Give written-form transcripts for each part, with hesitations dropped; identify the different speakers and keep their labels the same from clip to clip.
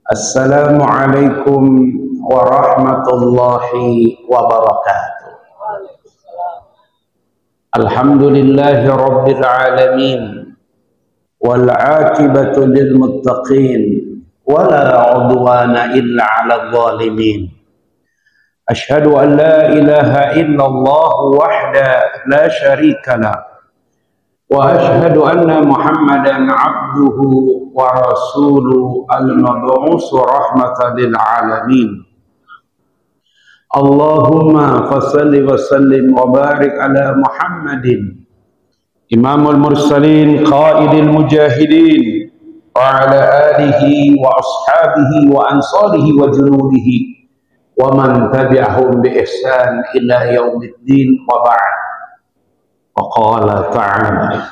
Speaker 1: Assalamualaikum warahmatullahi wabarakatuh. Alhamdulillahi rabbil alamin wal aqibatu lil muttaqin wala udwana illa 'alal zalimin. Asyhadu an la ilaha illallah wahda la syarika lah wa asyhadu anna Muhammadan abduhu wa rasuluhu al-mab'uts rahmatan lil alamin. Allahumma fassalli wa sallim wa barik ala Muhammadin imamul mursalin qaidil mujahidin wa ala alihi wa ashabihi wa ansarihi wa junudihi wa man tabi'ahum bi ihsan ila yaumiddin wa ba'd. Waqala ta'ala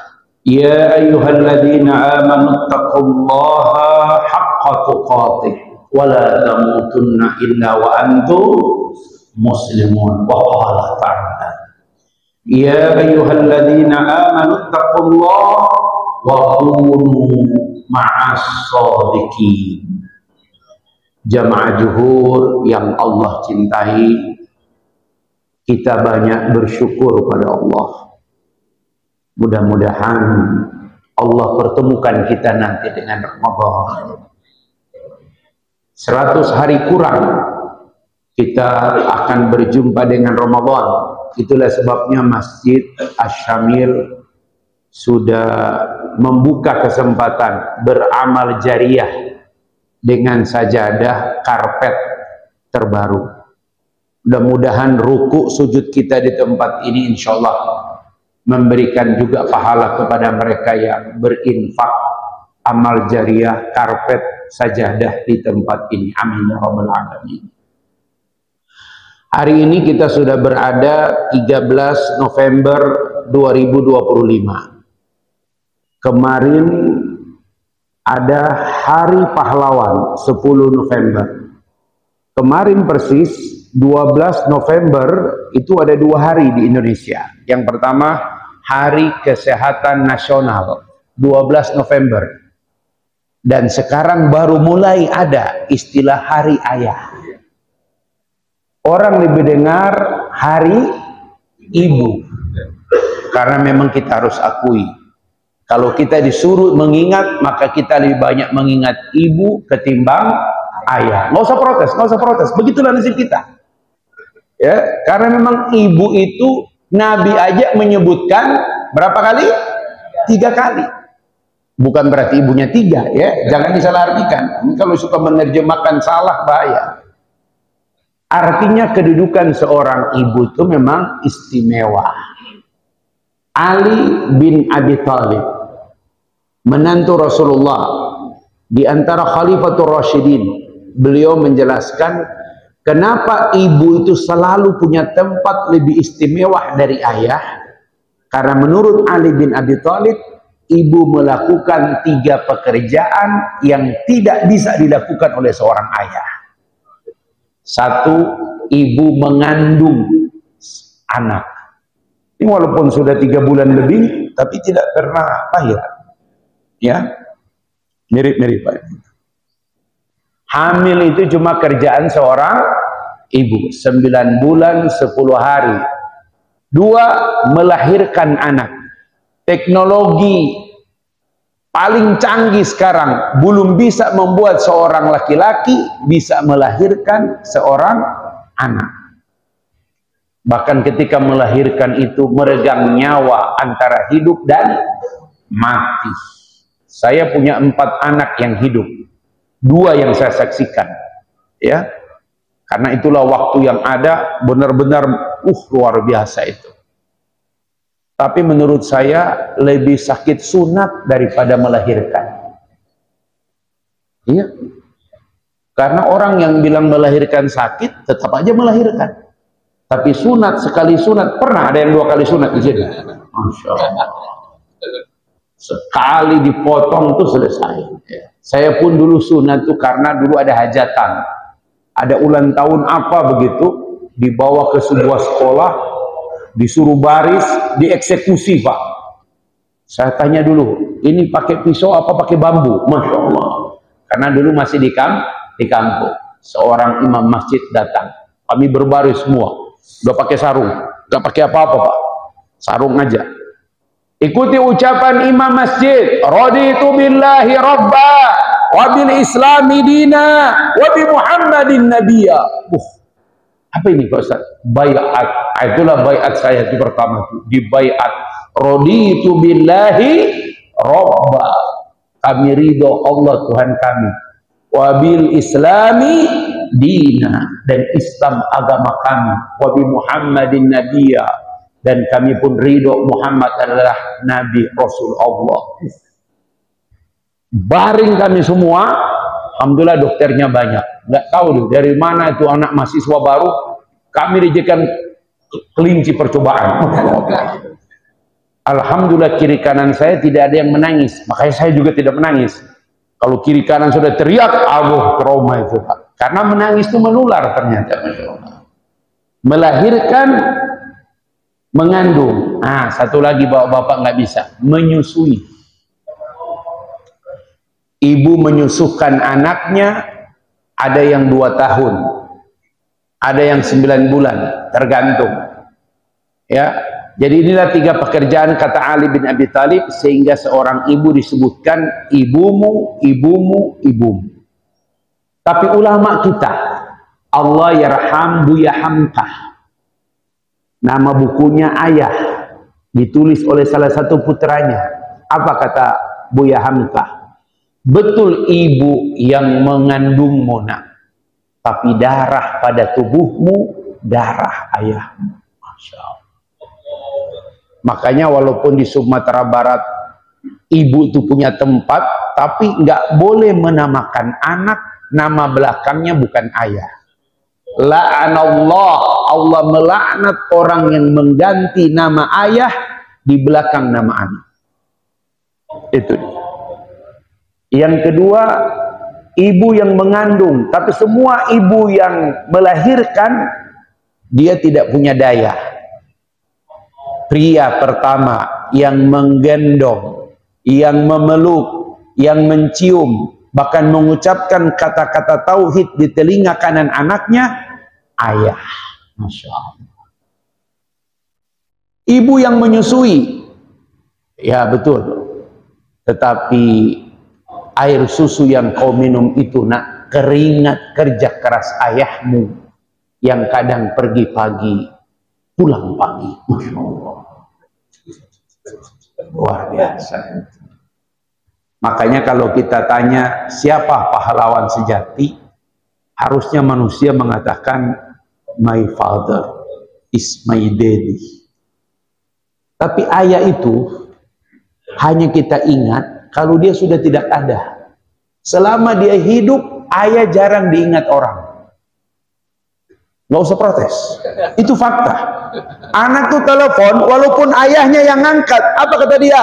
Speaker 1: ya ayyuhalladzina amanu taqullaha haqqa tuqatih wa la tamutunna illa wa antum muslimun. Waqala ta'ala ya ayyuhalladzina amanu taqullaha wa kunu ma'as shadiqin. Jamaah juhur yang Allah cintai, kita banyak bersyukur pada Allah. Mudah-mudahan Allah pertemukan kita nanti dengan Ramadan. 100 hari kurang kita akan berjumpa dengan Ramadan. Itulah sebabnya Masjid Asy-Syamil sudah membuka kesempatan beramal jariah dengan sajadah karpet terbaru. Mudah-mudahan ruku sujud kita di tempat ini insyaallah memberikan juga pahala kepada mereka yang berinfak amal jariah karpet sajadah di tempat ini. Amin ya rabbal alamin. Hari ini kita sudah berada 13 November 2025. Kemarin ada Hari Pahlawan 10 November. Kemarin persis 12 November itu ada 2 hari di Indonesia. Yang pertama Hari Kesehatan Nasional 12 November. Dan sekarang baru mulai ada istilah Hari Ayah. Orang lebih dengar Hari Ibu. Karena memang kita harus akui, kalau kita disuruh mengingat, maka kita lebih banyak mengingat ibu ketimbang ayah. Nggak usah protes, nggak usah protes. Begitulah nasib kita. Ya, karena memang ibu itu Nabi aja menyebutkan berapa kali? 3 kali. Bukan berarti ibunya 3 ya. Jangan disalahartikan. Ini kalau suka menerjemahkan salah bahaya. Artinya kedudukan seorang ibu itu memang istimewa. Ali bin Abi Thalib, menantu Rasulullah, di antara Khalifatul Rasyidin, beliau menjelaskan kenapa ibu itu selalu punya tempat lebih istimewa dari ayah. Karena menurut Ali bin Abi Thalib, ibu melakukan 3 pekerjaan yang tidak bisa dilakukan oleh seorang ayah. 1, ibu mengandung anak. Ini walaupun sudah 3 bulan lebih, tapi tidak pernah lahir. Ya, mirip-mirip Pak. Hamil itu cuma kerjaan seorang ibu, 9 bulan 10 hari. 2, melahirkan anak. Teknologi paling canggih sekarang belum bisa membuat seorang laki-laki bisa melahirkan seorang anak. Bahkan ketika melahirkan itu meregang nyawa antara hidup dan mati. Saya punya 4 anak yang hidup, 2 yang saya saksikan, ya. Karena itulah waktu yang ada benar-benar luar biasa itu. Tapi menurut saya lebih sakit sunat daripada melahirkan. Iya. Karena orang yang bilang melahirkan sakit tetap aja melahirkan. Tapi sunat, sekali sunat, pernah ada yang 2 kali sunat di sini? Masya Allah. Sekali dipotong tuh selesai. Saya pun dulu sunat tuh karena dulu ada hajatan. Ada ulang tahun apa begitu, dibawa ke sebuah sekolah, disuruh baris, dieksekusi Pak. Saya tanya dulu, ini pakai pisau apa pakai bambu? Masya Allah. Karena dulu masih di di kampung. Seorang imam masjid datang. Kami berbaris semua. Udah pakai sarung. Gak pakai apa-apa, Pak. Sarung aja. Ikuti ucapan imam masjid. Raditu billahi rabba. Wa bil islami dina. Wa bi Muhammadin nabiyya. Apa ini Pak Ustaz? Baiat. Itulah baiat saya itu pertama. Di baiat. Raditu billahi rabba. Kami ridho Allah Tuhan kami. Wabil islami dina, dan Islam agama kami. Wabi Muhammadin nabiyya, dan kami pun ridho Muhammad adalah nabi rasul Allah. Baring kami semua. Alhamdulillah dokternya banyak. Nggak tahu deh dari mana itu anak mahasiswa baru. Kami dijadikan kelinci percobaan. Alhamdulillah kiri kanan saya tidak ada yang menangis. Makanya saya juga tidak menangis. Kalau kiri kanan sudah teriak, aduh trauma itu Pak. Karena menangis itu menular ternyata. Melahirkan, mengandung. Nah, satu lagi bapak-bapak nggak bisa, menyusui. Ibu menyusukan anaknya, ada yang 2 tahun, ada yang 9 bulan, tergantung. Ya. Jadi inilah 3 pekerjaan kata Ali bin Abi Thalib, sehingga seorang ibu disebutkan ibumu, ibumu, ibumu. Tapi ulama kita, Allah yarham Buya Hamkah, nama bukunya Ayah, ditulis oleh salah satu putranya. Apa kata Buya Hamkah? Betul ibu yang mengandungmu nak, tapi darah pada tubuhmu darah ayahmu. Masya Allah. Makanya walaupun di Sumatera Barat ibu itu punya tempat, tapi nggak boleh menamakan anak nama belakangnya bukan ayah. La'anallah, Allah melaknat orang yang mengganti nama ayah di belakang nama anak. Itu dia. Yang kedua, ibu yang mengandung, tapi semua ibu yang melahirkan dia tidak punya daya. Pria pertama yang menggendong, yang memeluk, yang mencium, bahkan mengucapkan kata-kata tauhid di telinga kanan anaknya, ayah. Masya Allah. Ibu yang menyusui, ya betul. Tetapi air susu yang kau minum itu nak, keringat kerja keras ayahmu yang kadang pergi pagi, pulang pagi. Masya Allah. Luar biasa. Makanya kalau kita tanya siapa pahlawan sejati, harusnya manusia mengatakan my father is my daddy. Tapi ayah itu hanya kita ingat kalau dia sudah tidak ada. Selama dia hidup, ayah jarang diingat orang. Nggak usah protes, itu fakta. Anak tuh telepon, walaupun ayahnya yang ngangkat, apa kata dia?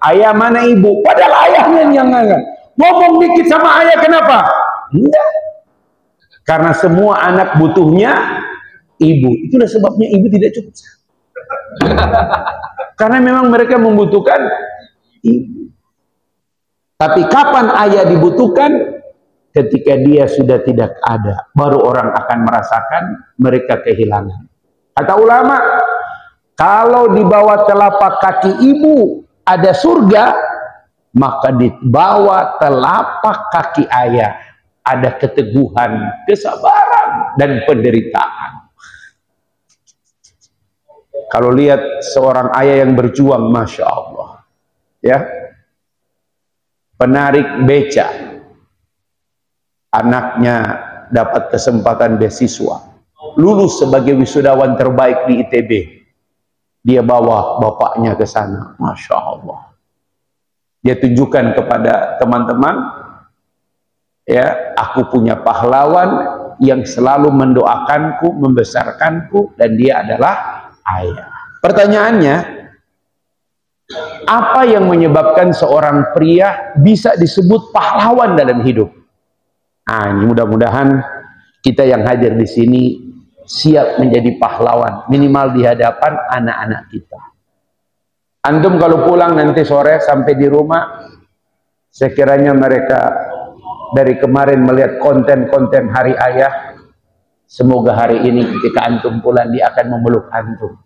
Speaker 1: Ayah mana ibu? Padahal ayahnya yang ngangkat. Ngomong dikit sama ayah, kenapa? Enggak. Karena semua anak butuhnya ibu. Itulah sebabnya ibu tidak cukup. Karena memang mereka membutuhkan ibu. Tapi kapan ayah dibutuhkan? Ketika dia sudah tidak ada, baru orang akan merasakan mereka kehilangan. Kata ulama, kalau di bawah telapak kaki ibu ada surga, maka di bawah telapak kaki ayah ada keteguhan, kesabaran, dan penderitaan. Kalau lihat seorang ayah yang berjuang, Masya Allah, ya, penarik beca, anaknya dapat kesempatan beasiswa, lulus sebagai wisudawan terbaik di ITB, dia bawa bapaknya ke sana. Masya Allah, dia tunjukkan kepada teman-teman, ya, aku punya pahlawan yang selalu mendoakanku, membesarkanku, dan dia adalah ayah. Pertanyaannya, apa yang menyebabkan seorang pria bisa disebut pahlawan dalam hidup? Nah, mudah-mudahan kita yang hadir di sini siap menjadi pahlawan, minimal di hadapan anak-anak kita. Antum kalau pulang nanti sore sampai di rumah, sekiranya mereka dari kemarin melihat konten-konten hari ayah. Semoga hari ini ketika antum pulang dia akan memeluk antum.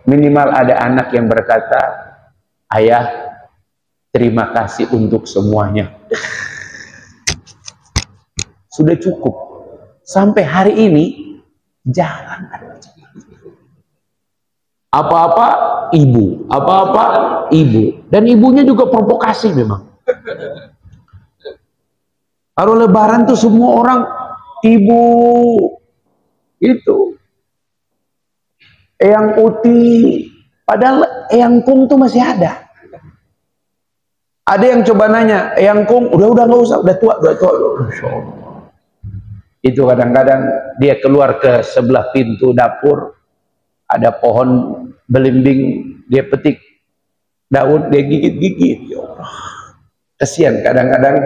Speaker 1: Minimal ada anak yang berkata, ayah terima kasih untuk semuanya. Sudah cukup. Sampai hari ini jangan ada apa-apa ibu, apa-apa ibu, dan ibunya juga provokasi memang. Kalau lebaran tuh semua orang ibu itu Eyang Uti, padahal Eyang Kung tuh masih ada. Ada yang coba nanya, Eyang Kung udah nggak usah, udah tua. Itu kadang-kadang dia keluar ke sebelah pintu dapur, ada pohon belimbing, dia petik daun, dia gigit-gigit. Kesian kadang-kadang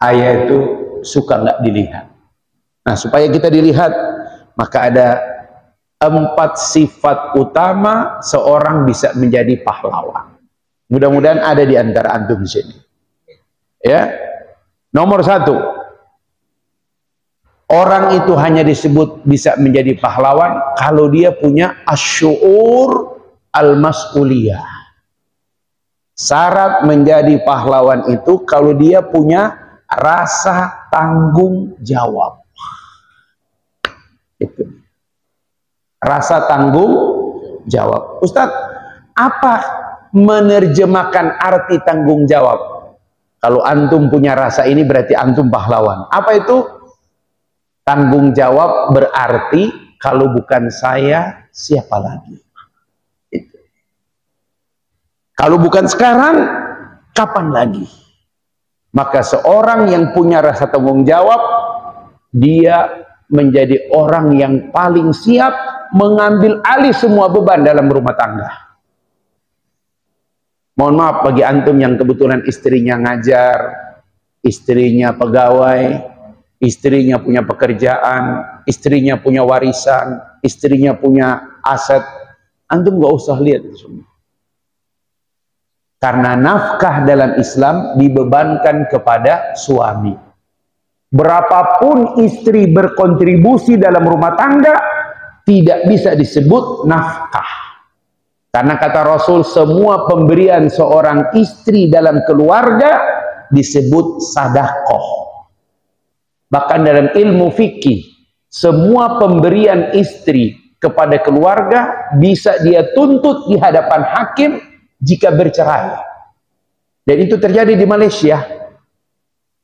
Speaker 1: ayah itu suka nggak dilihat. Nah, supaya kita dilihat, maka ada 4 sifat utama seorang bisa menjadi pahlawan. Mudah-mudahan ada di antara antum di sini. Ya. Nomor 1, orang itu hanya disebut bisa menjadi pahlawan kalau dia punya asy'ur al-mas'uliyah. Syarat menjadi pahlawan itu kalau dia punya rasa tanggung jawab. Itu. Rasa tanggung jawab. Ustadz, apa menerjemahkan arti tanggung jawab? Kalau antum punya rasa ini berarti antum pahlawan. Apa itu? Tanggung jawab berarti kalau bukan saya, siapa lagi? Itu. Kalau bukan sekarang, kapan lagi? Maka seorang yang punya rasa tanggung jawab, dia menjadi orang yang paling siap mengambil alih semua beban dalam rumah tangga. Mohon maaf bagi antum yang kebetulan istrinya ngajar, istrinya pegawai, istrinya punya pekerjaan, istrinya punya warisan, istrinya punya aset. Antum gak usah lihat itu semua. Karena nafkah dalam Islam dibebankan kepada suami. Berapapun istri berkontribusi dalam rumah tangga, tidak bisa disebut nafkah. Karena kata Rasul, semua pemberian seorang istri dalam keluarga disebut sedekah. Bahkan dalam ilmu fikih, semua pemberian istri kepada keluarga bisa dia tuntut di hadapan hakim jika bercerai. Dan itu terjadi di Malaysia.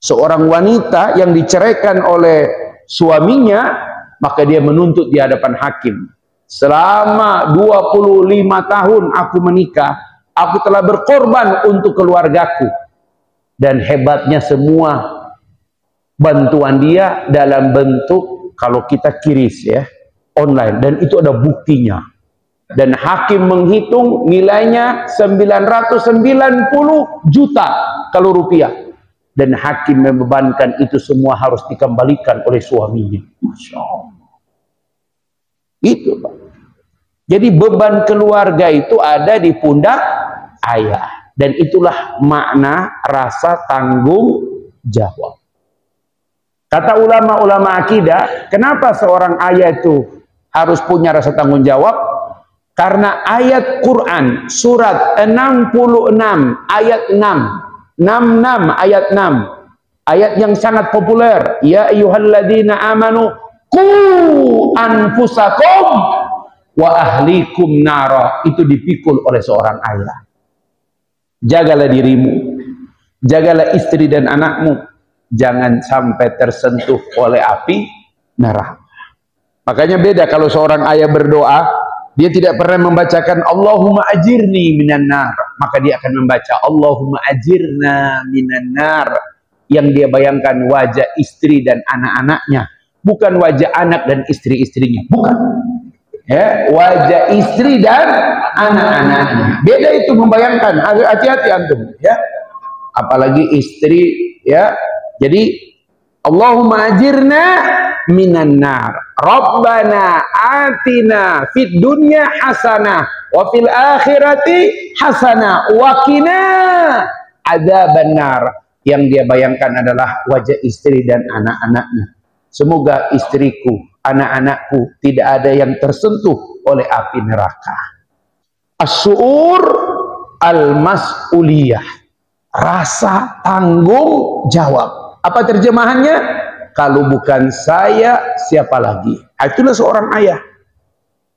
Speaker 1: Seorang wanita yang diceraikan oleh suaminya, maka dia menuntut di hadapan hakim. Selama 25 tahun aku menikah, aku telah berkorban untuk keluargaku. Dan hebatnya semua bantuan dia dalam bentuk, kalau kita kiris ya, online. Dan itu ada buktinya. Dan hakim menghitung nilainya 990 juta kalau rupiah. Dan hakim membebankan itu semua harus dikembalikan oleh suaminya. Masya Allah. Itu Pak. Jadi beban keluarga itu ada di pundak ayah. Dan itulah makna rasa tanggung jawab. Kata ulama-ulama akidah, kenapa seorang ayah itu harus punya rasa tanggung jawab? Karena ayat Quran surat 66 ayat 6. 66 ayat 6. Ayat yang sangat populer. Ya ayyuhalladzina amanu qu anfusakum wa ahlikum nara. Itu dipikul oleh seorang ayah. Jagalah dirimu, jagalah istri dan anakmu, jangan sampai tersentuh oleh api neraka. Makanya beda kalau seorang ayah berdoa, dia tidak pernah membacakan Allahumma ajirni minan nar, maka dia akan membaca Allahumma ajirna minan nar. Yang dia bayangkan wajah istri dan anak-anaknya, bukan wajah anak dan istri-istrinya, bukan. Ya, wajah istri dan anak-anaknya. Beda itu membayangkan. Hati-hati antum, ya. Apalagi istri, ya. Jadi Allahumma ajirna minan nar. Rabbana atina fid dunya hasanah wa fil akhirati hasanah wa qina adzabannar. Yang dia bayangkan adalah wajah istri dan anak-anaknya. Semoga istriku, anak-anakku tidak ada yang tersentuh oleh api neraka. As-su'ur al-mas'uliyah, rasa tanggung jawab. Apa terjemahannya? Kalau bukan saya, siapa lagi? Itulah seorang ayah.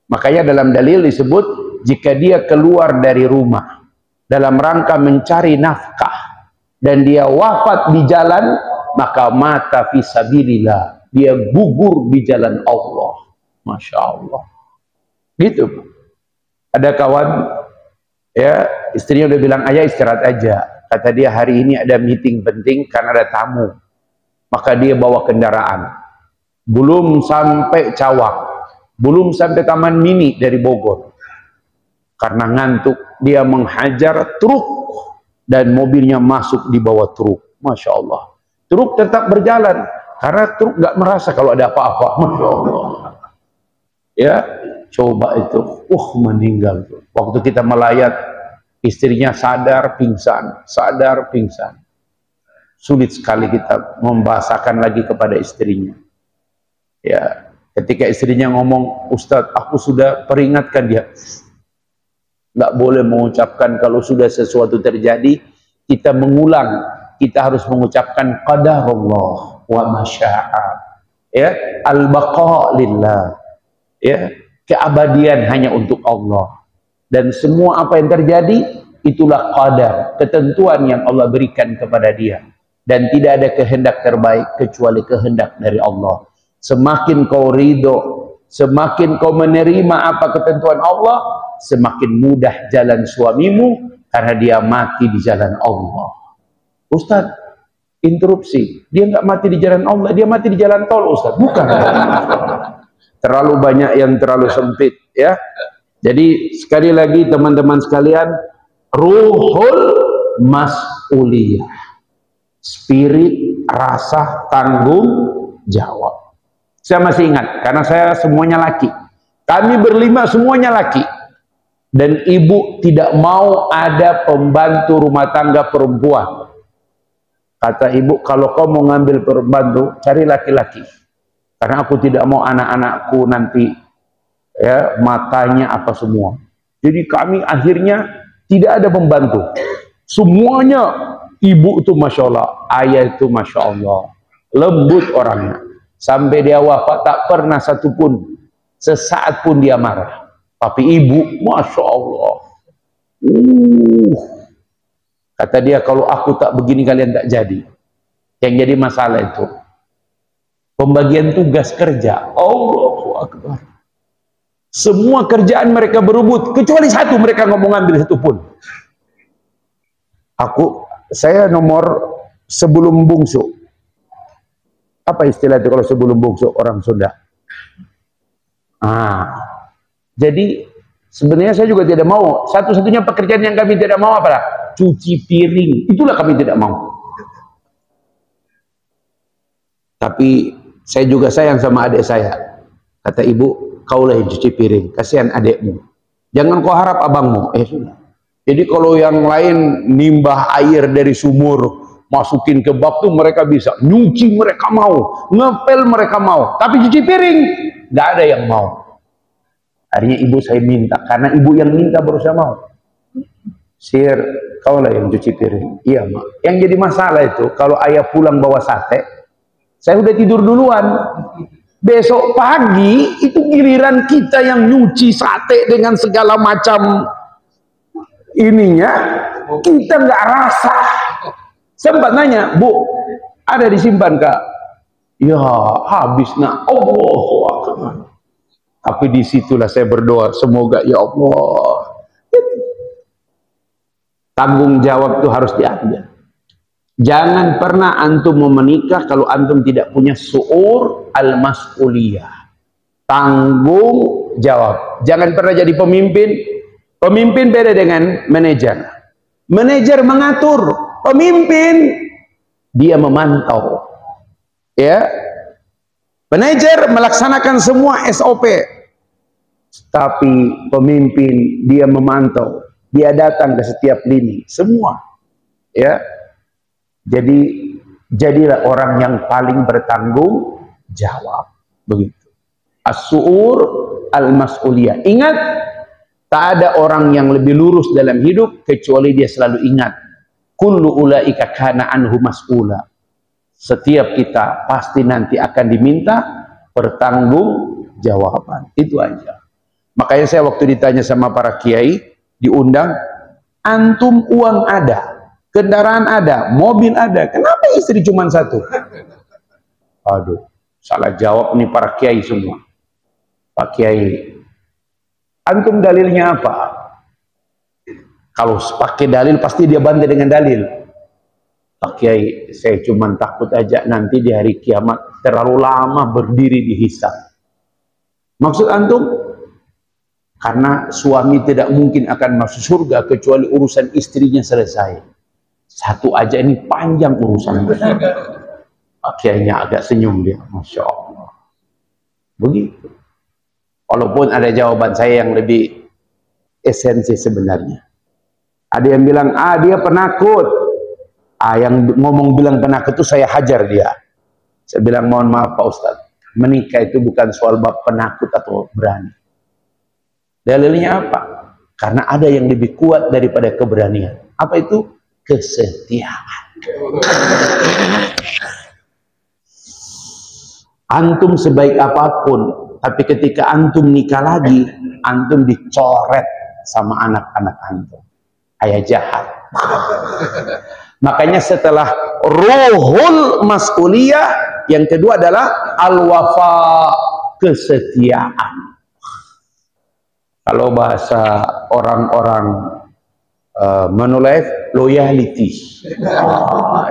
Speaker 1: Makanya dalam dalil disebut, jika dia keluar dari rumah dalam rangka mencari nafkah dan dia wafat di jalan, maka mata fisabilillah, dia gugur di jalan Allah. Masya Allah. Gitu. Ada kawan, ya, istrinya udah bilang, ayah istirahat aja. Kata dia, hari ini ada meeting penting karena ada tamu. Maka dia bawa kendaraan. Belum sampai Cawang, belum sampai Taman Mini dari Bogor. Karena ngantuk, dia menghajar truk dan mobilnya masuk di bawah truk. Masya Allah. Truk tetap berjalan karena truk nggak merasa kalau ada apa-apa. Masya Allah. Ya, coba itu, meninggal tuh. Waktu kita melayat, istrinya sadar pingsan, sadar pingsan. Sulit sekali kita membahasakan lagi kepada istrinya. Ya, ketika istrinya ngomong, Ustadz, aku sudah peringatkan dia. Nggak boleh mengucapkan kalau sudah sesuatu terjadi, kita mengulang. Kita harus mengucapkan qadarullah wa masya'a. Ya, al-baqa lillah. Ya, keabadian hanya untuk Allah. Dan semua apa yang terjadi, itulah qadar, ketentuan yang Allah berikan kepada dia. Dan tidak ada kehendak terbaik kecuali kehendak dari Allah. Semakin kau ridho, semakin kau menerima apa ketentuan Allah, semakin mudah jalan suamimu karena dia mati di jalan Allah. Ustaz, interupsi. Dia nggak mati di jalan Allah, dia mati di jalan tol, Ustaz. Bukan. Terlalu banyak yang terlalu sempit, ya. Jadi sekali lagi teman-teman sekalian, ruhul mas'uliyah, spirit rasa tanggung jawab. Saya masih ingat karena saya semuanya laki. Kami berlima semuanya laki. Dan ibu tidak mau ada pembantu rumah tangga perempuan. Kata ibu, kalau kau mau ngambil pembantu, cari laki-laki. Karena aku tidak mau anak-anakku nanti, ya, matanya apa semua. Jadi kami akhirnya tidak ada pembantu. Semuanya ibu itu Masya Allah, ayah itu Masya Allah. Lembut orangnya. Sampai dia wafat tak pernah satupun, sesaat pun dia marah. Tapi ibu, Masya Allah. Kata dia, kalau aku tak begini kalian tak jadi. Yang jadi masalah itu pembagian tugas kerja. Allahu Akbar. Semua kerjaan mereka berebut, kecuali satu mereka nggak mau ngambil satu pun. Saya nomor sebelum bungsu. Apa istilah itu kalau sebelum bungsu orang Sunda? Jadi sebenarnya saya juga tidak mau. Satu-satunya pekerjaan yang kami tidak mau apa? Cuci piring. Itulah kami tidak mau. Tapi saya juga sayang sama adik saya. Kata ibu, kaulah yang cuci piring. Kasihan adikmu. Jangan kau harap abangmu. Sudah. Jadi kalau yang lain nimbah air dari sumur, masukin ke bak tuh mereka bisa. Nyuci mereka mau. Ngepel mereka mau. Tapi cuci piring, nggak ada yang mau. Akhirnya ibu saya minta, karena ibu yang minta baru saya mau. Sir, kaulah yang cuci piring. Iya, Mak. Yang jadi masalah itu, kalau ayah pulang bawa sate, saya udah tidur duluan. Besok pagi, itu giliran kita yang nyuci sate dengan segala macam ininya, kita nggak rasa. Sempat nanya, Bu, ada disimpan, Kak? Ya, habis, nak. Allahu Akbar. Tapi disitulah saya berdoa, semoga ya Allah, tanggung jawab itu harus diambil. Jangan pernah antum mau menikah kalau antum tidak punya su'ur al-mas'uliyah, tanggung jawab. Jangan pernah jadi pemimpin. Pemimpin beda dengan manajer. Manajer mengatur, pemimpin dia memantau. Ya, manajer melaksanakan semua SOP. tapi pemimpin dia memantau, dia datang ke setiap lini, semua, ya. Jadi jadilah orang yang paling bertanggung jawab, begitu. As-su'ur al-mas'uliyah. Ingat, tak ada orang yang lebih lurus dalam hidup kecuali dia selalu ingat, kullu ulaika kana anhu mas'ula. Setiap kita pasti nanti akan diminta pertanggungjawaban. Itu aja. Makanya saya waktu ditanya sama para kiai, diundang, antum uang ada, kendaraan ada, mobil ada, kenapa istri cuma satu? Aduh, salah jawab nih para kiai semua. Pak Kiai, antum dalilnya apa? Kalau pakai dalil pasti dia bantai dengan dalil. Pak Kiai, saya cuma takut aja nanti di hari kiamat terlalu lama berdiri di hisab. Maksud antum? Karena suami tidak mungkin akan masuk surga kecuali urusan istrinya selesai. Satu aja ini panjang urusan. Akhirnya agak senyum dia. Masya Allah. Begitu. Walaupun ada jawaban saya yang lebih esensi sebenarnya. Ada yang bilang, dia penakut. Yang ngomong bilang penakut itu saya hajar dia. Saya bilang, mohon maaf Pak Ustadz. Menikah itu bukan soal bab penakut atau berani. Dalilnya apa? Karena ada yang lebih kuat daripada keberanian. Apa itu? Kesetiaan. Antum sebaik apapun, tapi ketika antum nikah lagi, antum dicoret sama anak-anak antum. Ayah jahat. Makanya setelah ruhul mas'uliyah, yang kedua adalah al-wafa, kesetiaan. Kalau bahasa orang-orang menulis loyalty.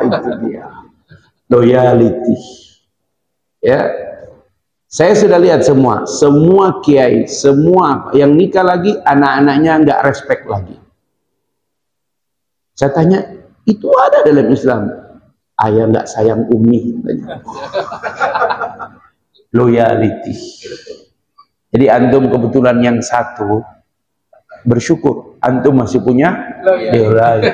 Speaker 1: Itu dia. Loyalty. Ya. Saya sudah lihat semua kiai, semua yang nikah lagi, anak-anaknya nggak respect lagi. Saya tanya, itu ada dalam Islam? Ayah nggak sayang umi. Loyalty. Jadi antum kebetulan yang satu, bersyukur antum masih punya loyalty.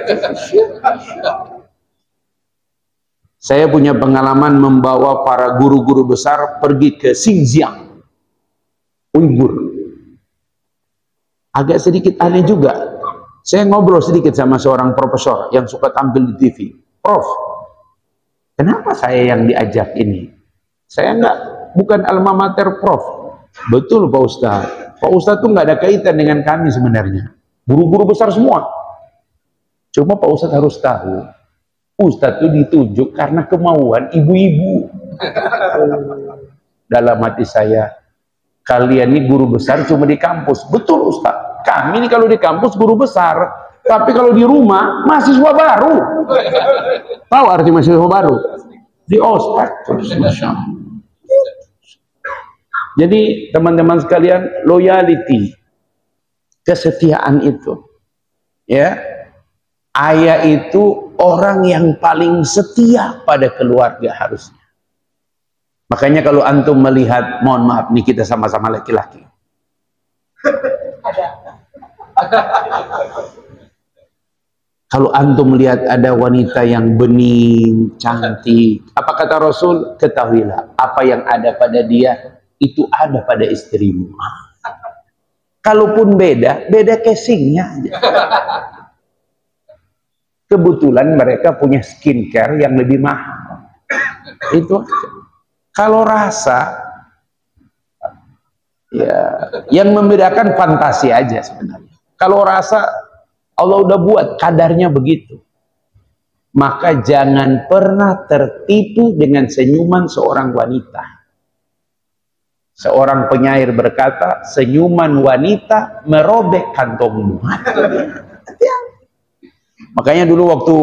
Speaker 1: Saya punya pengalaman membawa para guru-guru besar pergi ke Xinjiang, Uighur. Agak sedikit aneh juga. Saya ngobrol sedikit sama seorang profesor yang suka tampil di TV. Prof, kenapa saya yang diajak ini? Saya bukan alma mater Prof. Betul Pak Ustadz. Pak Ustadz tuh nggak ada kaitan dengan kami sebenarnya. Guru-guru besar semua. Cuma Pak Ustadz harus tahu, Ustadz itu ditunjuk karena kemauan ibu-ibu. Dalam hati saya, kalian ini guru besar cuma di kampus. Betul Ustadz. Kami ini kalau di kampus guru besar, tapi kalau di rumah mahasiswa baru. Tahu arti mahasiswa baru? Di ospek. Jadi teman-teman sekalian, loyalty, kesetiaan itu, ya, ayah itu orang yang paling setia pada keluarga harusnya. Makanya kalau antum melihat, mohon maaf nih kita sama-sama laki-laki. Kalau antum melihat ada wanita yang bening, cantik, apa kata Rasul? Ketahuilah, apa yang ada pada dia itu ada pada istrimu. Kalaupun beda casingnya aja. Kebetulan mereka punya skincare yang lebih mahal. Itu aja. Kalau rasa, ya, yang membedakan fantasi aja sebenarnya. Kalau rasa, Allah udah buat kadarnya begitu. Maka jangan pernah tertipu dengan senyuman seorang wanita. Seorang penyair berkata, senyuman wanita merobek kantongmu. Makanya dulu waktu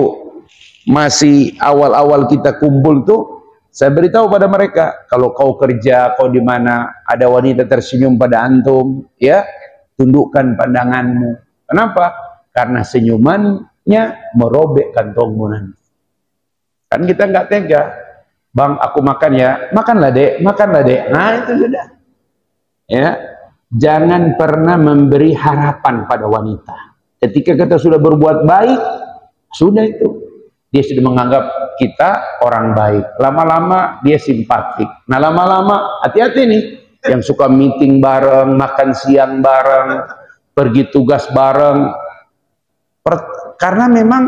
Speaker 1: masih awal-awal kita kumpul tuh, saya beritahu pada mereka, kalau kau kerja, kau di mana ada wanita tersenyum pada antum, ya, tundukkan pandanganmu. Kenapa? Karena senyumannya merobek kantongmu nanti. Kan kita nggak tega. Bang, aku makan ya. Makanlah dek, makanlah dek. Nah itu sudah. Ya. Jangan pernah memberi harapan pada wanita. Ketika kita sudah berbuat baik, sudah itu. Dia sudah menganggap kita orang baik. Lama-lama dia simpatik. Nah lama-lama, hati-hati nih. Yang suka meeting bareng, makan siang bareng, pergi tugas bareng. Karena memang,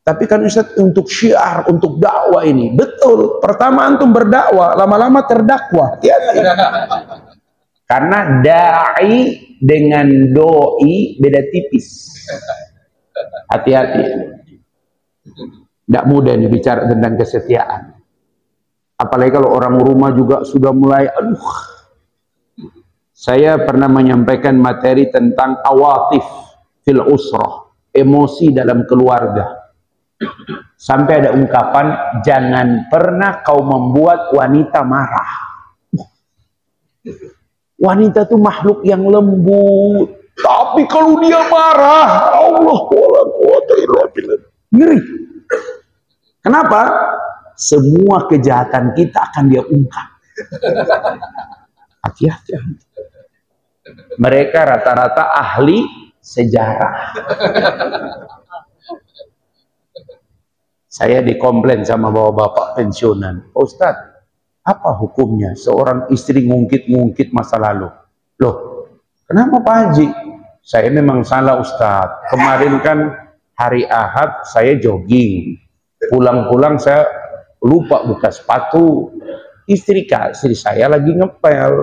Speaker 1: tapi kan Ustaz untuk syiar, untuk dakwah ini. Betul, pertama antum berdakwah, lama-lama terdakwa. Hati-hati. Karena da'i dengan doi beda tipis. Hati-hati. Tidak mudah nih bicara tentang kesetiaan. Apalagi kalau orang rumah juga sudah mulai, aduh. Saya pernah menyampaikan materi tentang awatif fil usrah, emosi dalam keluarga. Sampai ada ungkapan, jangan pernah kau membuat wanita marah. Wanita itu makhluk yang lembut, tapi kalau dia marah, Allah wala quwata illa billah. Ngeri. Kenapa? Semua kejahatan kita akan dia ungkap. Hati-hati. Mereka rata-rata ahli sejarah. Saya dikomplain sama bapak-bapak pensiunan, Ustadz, apa hukumnya seorang istri ngungkit-ngungkit masa lalu? Loh, kenapa Pak Haji? Saya memang salah Ustadz. Kemarin kan hari Ahad saya jogging. Pulang-pulang saya lupa buka sepatu. Istri saya lagi ngepel.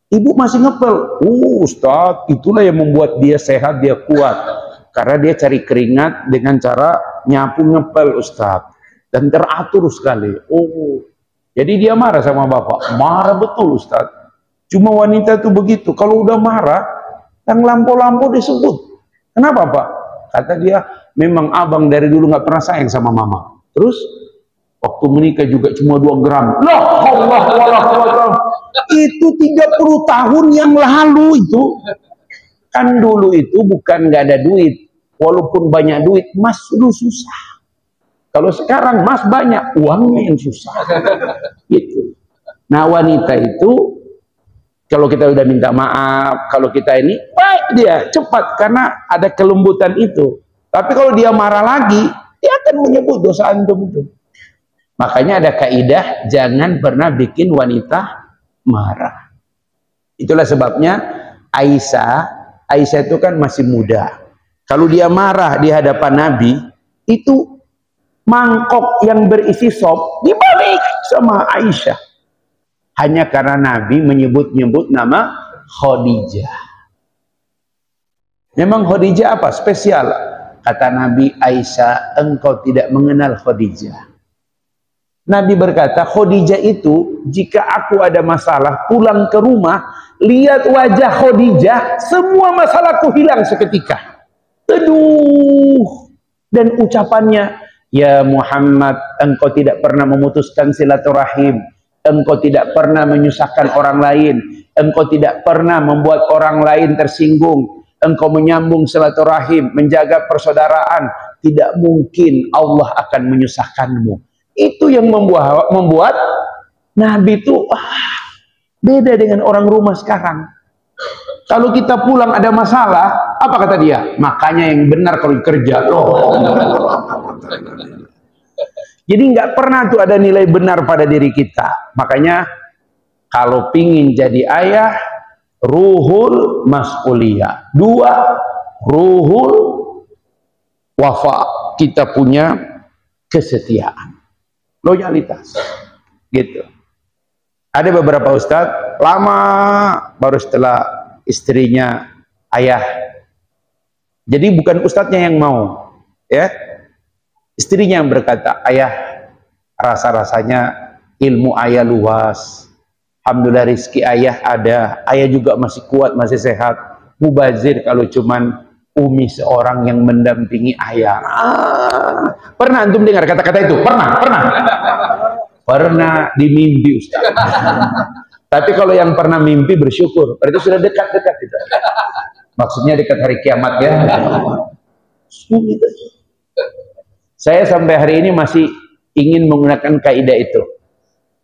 Speaker 1: Ibu masih ngepel. Ustadz, itulah yang membuat dia sehat, dia kuat. Karena dia cari keringat dengan cara nyapu ngepel Ustadz. Dan teratur sekali. Jadi dia marah sama bapak. Marah betul Ustaz. Cuma wanita itu begitu. Kalau udah marah, yang lampau-lampau disebut. Kenapa Pak? Kata dia, memang abang dari dulu nggak pernah sayang sama mama. Terus, waktu menikah juga cuma 2 gram. Loh, Allah. Itu 30 tahun yang lalu itu. Kan dulu itu bukan nggak ada duit. Walaupun banyak duit, mas dulu susah. Kalau sekarang mas banyak, uangnya yang susah. Gitu. Nah wanita itu, kalau kita udah minta maaf, kalau kita ini, baik dia, cepat. Karena ada kelembutan itu. Tapi kalau dia marah lagi, dia akan menyebut dosa antum itu. Makanya ada kaidah, jangan pernah bikin wanita marah. Itulah sebabnya Aisyah itu kan masih muda. Kalau dia marah di hadapan Nabi, itu mangkok yang berisi sop dibalik sama Aisyah. Hanya karena Nabi menyebut-nyebut nama Khadijah. Memang Khadijah apa? Spesial. Kata Nabi, Aisyah, engkau tidak mengenal Khadijah. Nabi berkata, Khadijah itu, jika aku ada masalah, pulang ke rumah, lihat wajah Khadijah, semua masalahku hilang seketika. Aduh. Dan ucapannya, ya Muhammad, engkau tidak pernah memutuskan silaturahim, engkau tidak pernah menyusahkan orang lain, engkau tidak pernah membuat orang lain tersinggung, engkau menyambung silaturahim, menjaga persaudaraan, tidak mungkin Allah akan menyusahkanmu. Itu yang membuat Nabi itu beda dengan orang rumah sekarang. Kalau kita pulang ada masalah, apa kata dia? Makanya yang benar kalau kerja. Jadi nggak pernah tuh ada nilai benar pada diri kita. Makanya kalau pingin jadi ayah, ruhul mas'uliyah. 2, ruhul wafa. Kita punya kesetiaan, loyalitas. Gitu. Ada beberapa ustadz lama baru setelah istrinya ayah. Jadi bukan ustadznya yang mau, ya. Istrinya yang berkata, ayah, rasa-rasanya ilmu ayah luas. Alhamdulillah rezeki ayah ada. Ayah juga masih kuat, masih sehat. Mubazir kalau cuman umi seorang yang mendampingi ayah. Pernah antum dengar kata-kata itu? Pernah di mimpi Ustaz. Tapi kalau yang pernah mimpi bersyukur, berarti sudah dekat-dekat itu. Maksudnya dekat hari kiamat ya. Saya sampai hari ini masih ingin menggunakan kaidah itu.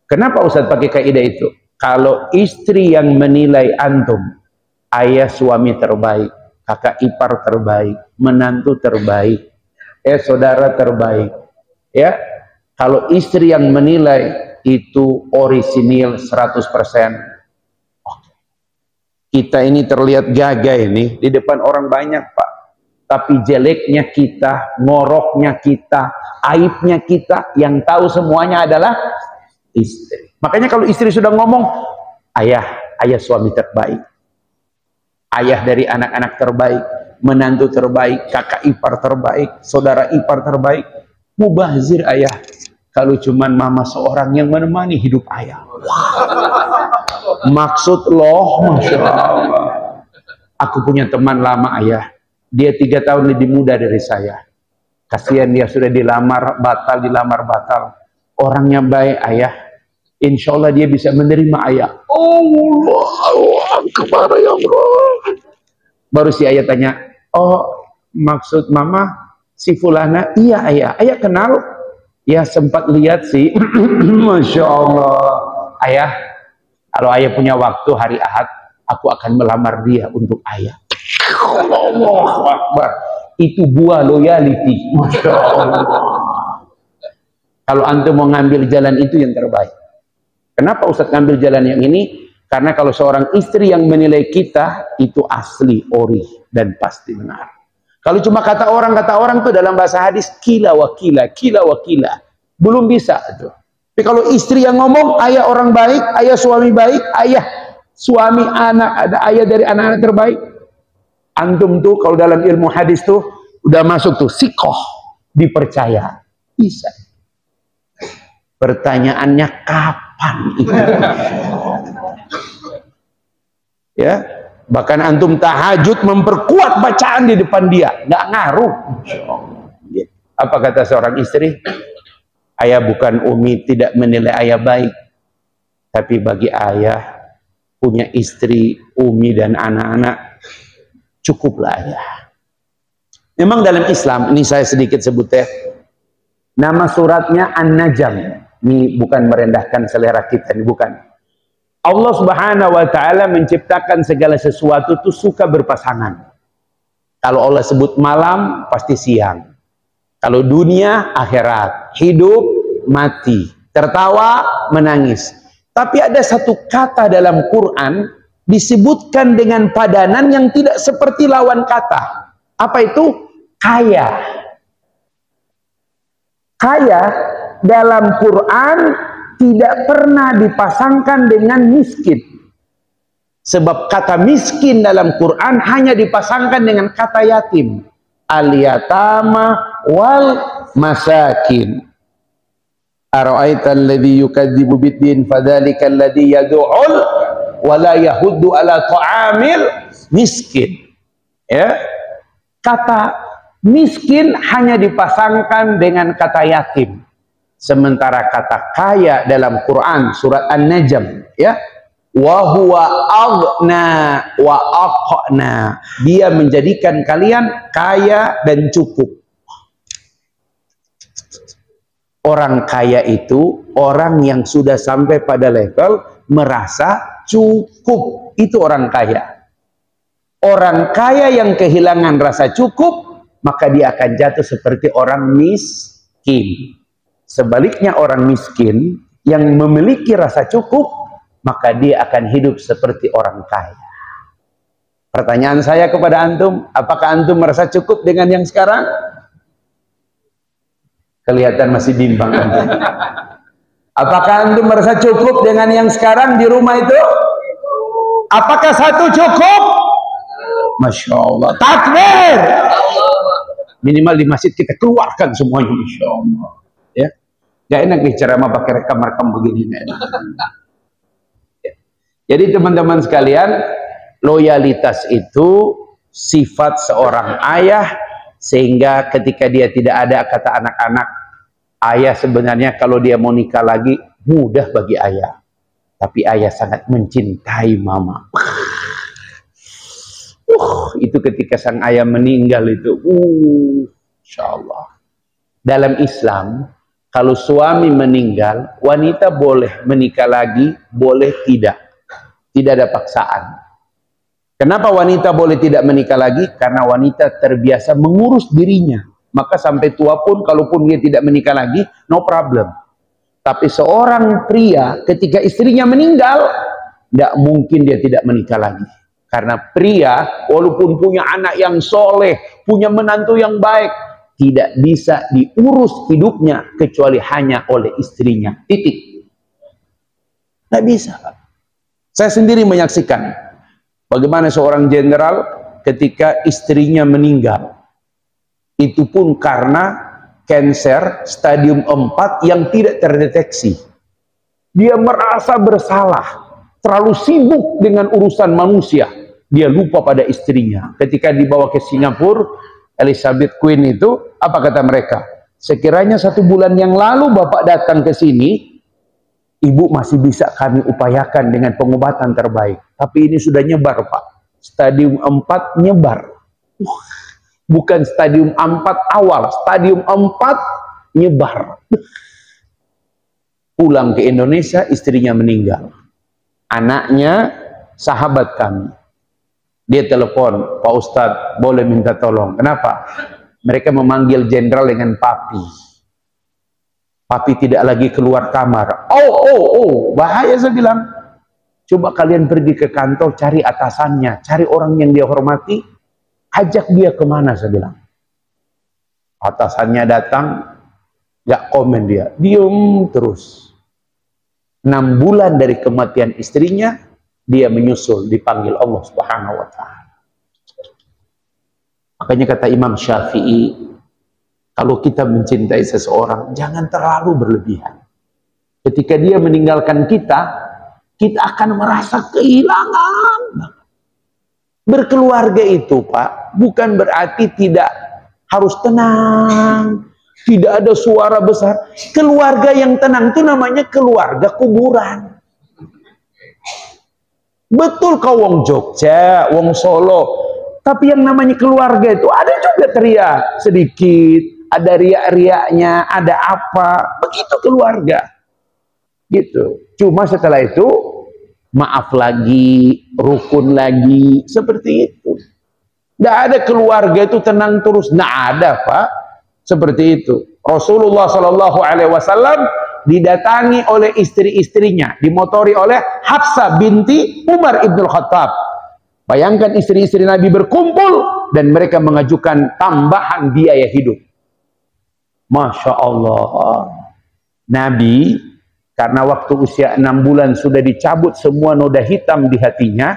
Speaker 1: Kenapa Ustaz pakai kaidah itu? Kalau istri yang menilai antum, ayah suami terbaik, kakak ipar terbaik, menantu terbaik, saudara terbaik, ya. Kalau istri yang menilai itu orisinil 100%, kita ini terlihat gagah ini di depan orang banyak, Pak. Tapi jeleknya kita, ngoroknya kita, aibnya kita, yang tahu semuanya adalah istri. Makanya kalau istri sudah ngomong, ayah suami terbaik, ayah dari anak-anak terbaik, menantu terbaik, kakak ipar terbaik, saudara ipar terbaik, mubazir ayah. Kalau cuman mama seorang yang menemani hidup ayah. Maksud loh, Masya Allah. Aku punya teman lama ayah, dia 3 tahun lebih muda dari saya. Kasihan dia sudah dilamar batal. Orangnya baik ayah. Insya Allah dia bisa menerima ayah. Allah Akbar ya Allah. Baru si ayah tanya, oh maksud mama si fulana? Iya ayah. Ayah kenal? Ya sempat lihat sih. Masya Allah. Ayah, kalau ayah punya waktu hari Ahad, aku akan melamar dia untuk ayah. Allahu Akbar. Itu buah loyalty. Masya Allah. Kalau antum mau ngambil jalan itu yang terbaik. Kenapa Ustadz ngambil jalan yang ini? Karena kalau seorang istri yang menilai kita, itu asli, ori, dan pasti benar. Kalau cuma kata orang itu dalam bahasa hadis, kila wa kila, belum bisa itu. Tapi kalau istri yang ngomong, ayah orang baik, ayah suami baik, ayah suami anak, ada ayah dari anak-anak terbaik. Antum tuh kalau dalam ilmu hadis tuh, udah masuk tuh, sikoh, dipercaya. Bisa. Pertanyaannya kapan itu? Ya, bahkan antum tahajud memperkuat bacaan di depan dia, nggak ngaruh. Apa kata seorang istri? Ayah bukan umi tidak menilai ayah baik, tapi bagi ayah punya istri, umi dan anak-anak cukuplah ayah. Memang dalam Islam, ini saya sedikit sebut ya, nama suratnya An-Najm. Ini bukan merendahkan selera kita, ini bukan. Allah Subhanahu wa Ta'ala menciptakan segala sesuatu itu suka berpasangan. Kalau Allah sebut malam, pasti siang. Kalau dunia, akhirat. Hidup, mati. Tertawa, menangis. Tapi ada satu kata dalam Quran disebutkan dengan padanan yang tidak seperti lawan kata. Apa itu? Kaya. Kaya dalam Quran tidak pernah dipasangkan dengan miskin. Sebab kata miskin dalam Quran hanya dipasangkan dengan kata yatim. Al-yatama wal masakin. Ara'aita alladhi yukadzibu bid-din fadzalika alladhi yad'ul wa la yahuddu ala ta'amil miskin. Ya. Kata miskin hanya dipasangkan dengan kata yatim. Sementara kata kaya dalam Quran surat An-Najm, ya, wa huwa aghna wa aqna, dia menjadikan kalian kaya dan cukup. Orang kaya itu orang yang sudah sampai pada level merasa cukup, itu orang kaya. Orang kaya yang kehilangan rasa cukup, maka dia akan jatuh seperti orang miskin. Sebaliknya orang miskin yang memiliki rasa cukup, maka dia akan hidup seperti orang kaya. Pertanyaan saya kepada antum, apakah antum merasa cukup dengan yang sekarang? Kelihatan masih bimbang antum. Apakah antum merasa cukup dengan yang sekarang di rumah itu? Apakah satu cukup? Masya Allah. Takbir! Minimal di masjid kita keluarkan semuanya. Masya Allah. Ya, gak enak nih ceramah pakai rekam-rekam begini. Ya. Jadi teman-teman sekalian, loyalitas itu sifat seorang ayah, sehingga ketika dia tidak ada, kata anak-anak, ayah sebenarnya kalau dia mau nikah lagi mudah bagi ayah, tapi ayah sangat mencintai mama. Itu ketika sang ayah meninggal itu, insya Allah. Dalam Islam, Kalau suami meninggal, wanita boleh menikah lagi, boleh tidak. Tidak ada paksaan. Kenapa wanita boleh tidak menikah lagi? Karena wanita terbiasa mengurus dirinya. Maka sampai tua pun, kalaupun dia tidak menikah lagi, no problem. Tapi seorang pria ketika istrinya meninggal, tidak mungkin dia tidak menikah lagi. Karena pria, walaupun punya anak yang soleh, punya menantu yang baik, tidak bisa diurus hidupnya kecuali hanya oleh istrinya. Titik. Tidak bisa. Saya sendiri menyaksikan bagaimana seorang jenderal ketika istrinya meninggal. Itu pun karena kanker stadium 4 yang tidak terdeteksi. Dia merasa bersalah, terlalu sibuk dengan urusan manusia. Dia lupa pada istrinya. Ketika dibawa ke Singapura, Elizabeth Queen itu, apa kata mereka? Sekiranya 1 bulan yang lalu Bapak datang ke sini, Ibu masih bisa kami upayakan dengan pengobatan terbaik. Tapi ini sudah nyebar, Pak. Stadium 4 nyebar. Bukan stadium 4 awal, stadium 4 nyebar. Pulang ke Indonesia, istrinya meninggal. Anaknya sahabat kami. Dia telepon, Pak Ustadz boleh minta tolong. Kenapa? Mereka memanggil jenderal dengan papi. Papi tidak lagi keluar kamar. Oh, bahaya saya bilang. Coba kalian pergi ke kantor, cari atasannya, cari orang yang dia hormati, ajak dia kemana, saya bilang. Atasannya datang, gak komen dia, diem terus. 6 bulan dari kematian istrinya, dia menyusul, dipanggil Allah Subhanahu wa ta'ala. Makanya kata Imam Syafi'i, kalau kita mencintai seseorang, jangan terlalu berlebihan. Ketika dia meninggalkan kita akan merasa kehilangan. Berkeluarga itu, Pak, bukan berarti tidak harus tenang, tidak ada suara besar. Keluarga yang tenang itu namanya keluarga kuburan. Betul kau wong Jogja, wong Solo, tapi yang namanya keluarga itu ada juga teriak sedikit, ada riak-riaknya, ada apa, begitu keluarga. Gitu. Cuma setelah itu maaf lagi, rukun lagi, seperti itu. Tidak ada keluarga itu tenang terus, tidak ada, Pak. Seperti itu. Rasulullah SAW didatangi oleh istri-istrinya, dimotori oleh Hafsah binti Umar ibn Khattab. Bayangkan istri-istri Nabi berkumpul dan mereka mengajukan tambahan biaya hidup. Masya Allah. Nabi, karena waktu usia 6 bulan sudah dicabut semua noda hitam di hatinya,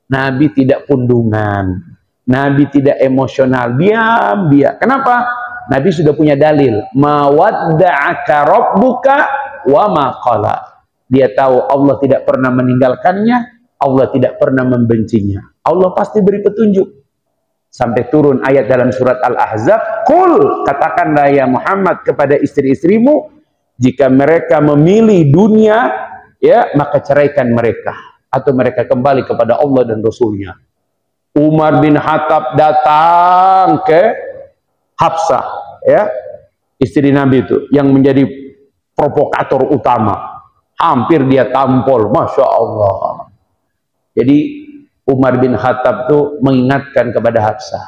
Speaker 1: Nabi tidak pundungan, Nabi tidak emosional, diam dia. Kenapa? Nabi sudah punya dalil, mawadda'aka rabbuka wa ma qala. Dia tahu Allah tidak pernah meninggalkannya, Allah tidak pernah membencinya. Allah pasti beri petunjuk. Sampai turun ayat dalam surat Al-Ahzab, "Qul," katakanlah ya Muhammad kepada istri-istrimu, jika mereka memilih dunia, ya, maka ceraikan mereka atau mereka kembali kepada Allah dan Rasulnya. Umar bin Khattab datang ke Hafsah, ya, istri Nabi itu yang menjadi provokator utama, hampir dia tampol, Masya Allah. Jadi Umar bin Khattab itu mengingatkan kepada Hafsah,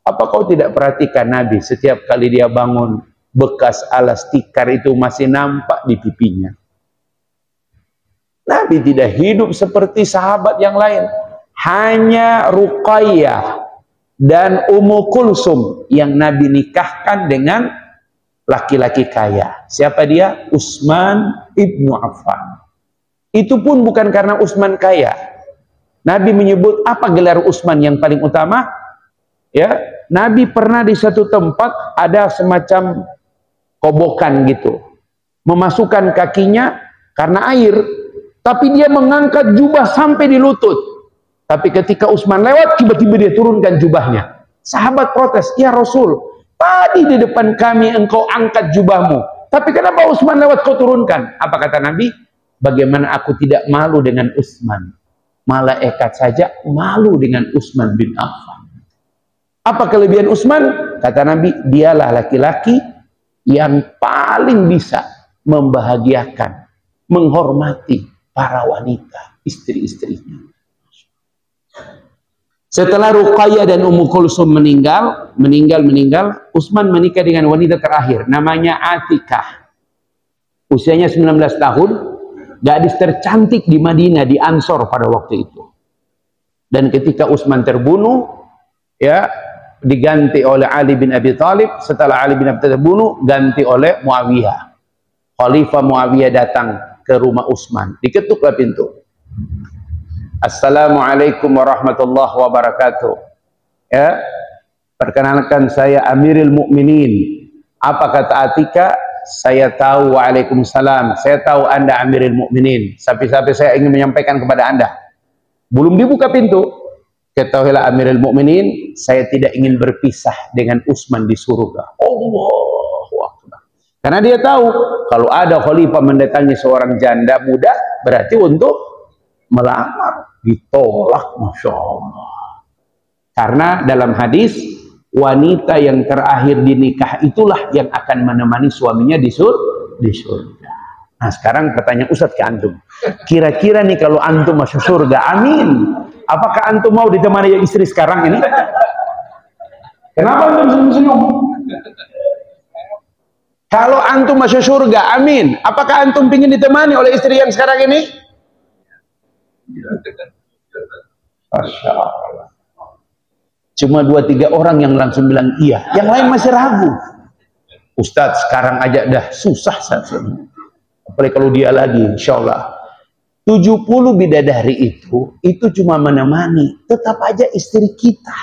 Speaker 1: apa kau tidak perhatikan Nabi setiap kali dia bangun, bekas alas tikar itu masih nampak di pipinya. Nabi tidak hidup seperti sahabat yang lain. Hanya Ruqayyah dan Ummu Kulsum yang Nabi nikahkan dengan laki-laki kaya. Siapa dia? Utsman ibnu Affan. Itu pun bukan karena Utsman kaya. Nabi menyebut apa gelar Utsman yang paling utama? Ya, Nabi pernah di satu tempat ada semacam kobokan gitu, memasukkan kakinya karena air, tapi dia mengangkat jubah sampai di lutut. Tapi ketika Utsman lewat, tiba-tiba dia turunkan jubahnya. Sahabat protes, ya Rasul, tadi di depan kami engkau angkat jubahmu, tapi kenapa Utsman lewat kau turunkan? Apa kata Nabi? Bagaimana aku tidak malu dengan Utsman? Malaikat saja malu dengan Utsman bin Affan. Apa kelebihan Utsman? Kata Nabi, dialah laki-laki yang paling bisa membahagiakan, menghormati para wanita, istri-istrinya. Setelah Ruqayyah dan Ummu Kulsum meninggal, Utsman menikah dengan wanita terakhir, namanya Atikah. Usianya 19 tahun, gadis tercantik di Madinah, di Ansor pada waktu itu. Dan ketika Utsman terbunuh, ya, diganti oleh Ali bin Abi Thalib. Setelah Ali bin Abi Thalib terbunuh, ganti oleh Muawiyah. Khalifah Muawiyah datang ke rumah Utsman, diketuklah pintu. Assalamualaikum warahmatullahi wabarakatuh. Ya, perkenalkan saya Amirul Mukminin. Apa kata Atika? Saya tahu. Waalaikumsalam. Saya tahu Anda Amirul Mukminin. Sampai-sampai saya ingin menyampaikan kepada Anda. Belum dibuka pintu, ketahuilah Amirul Mukminin, saya tidak ingin berpisah dengan Utsman di surga. Allahu Akbar. Karena dia tahu kalau ada khalifah mendatangi seorang janda muda, berarti untuk melamar. Ditolak, Masya Allah. Karena dalam hadis, wanita yang terakhir dinikah itulah yang akan menemani suaminya di surga. Nah, sekarang pertanyaan Ustadz ke antum. Kira-kira nih kalau antum masuk surga, amin. Apakah antum mau ditemani istri sekarang ini? Kenapa antum senyum-senyum? Kalau antum masuk surga, amin. Apakah antum ingin ditemani oleh istri yang sekarang ini? Masya Allah. Cuma 2-3 orang yang langsung bilang iya, yang lain masih ragu. Ustadz, sekarang aja dah susah saja. Apalagi kalau dia lagi, insya Allah. 70 bidadari itu cuma menemani, tetap aja istri kita.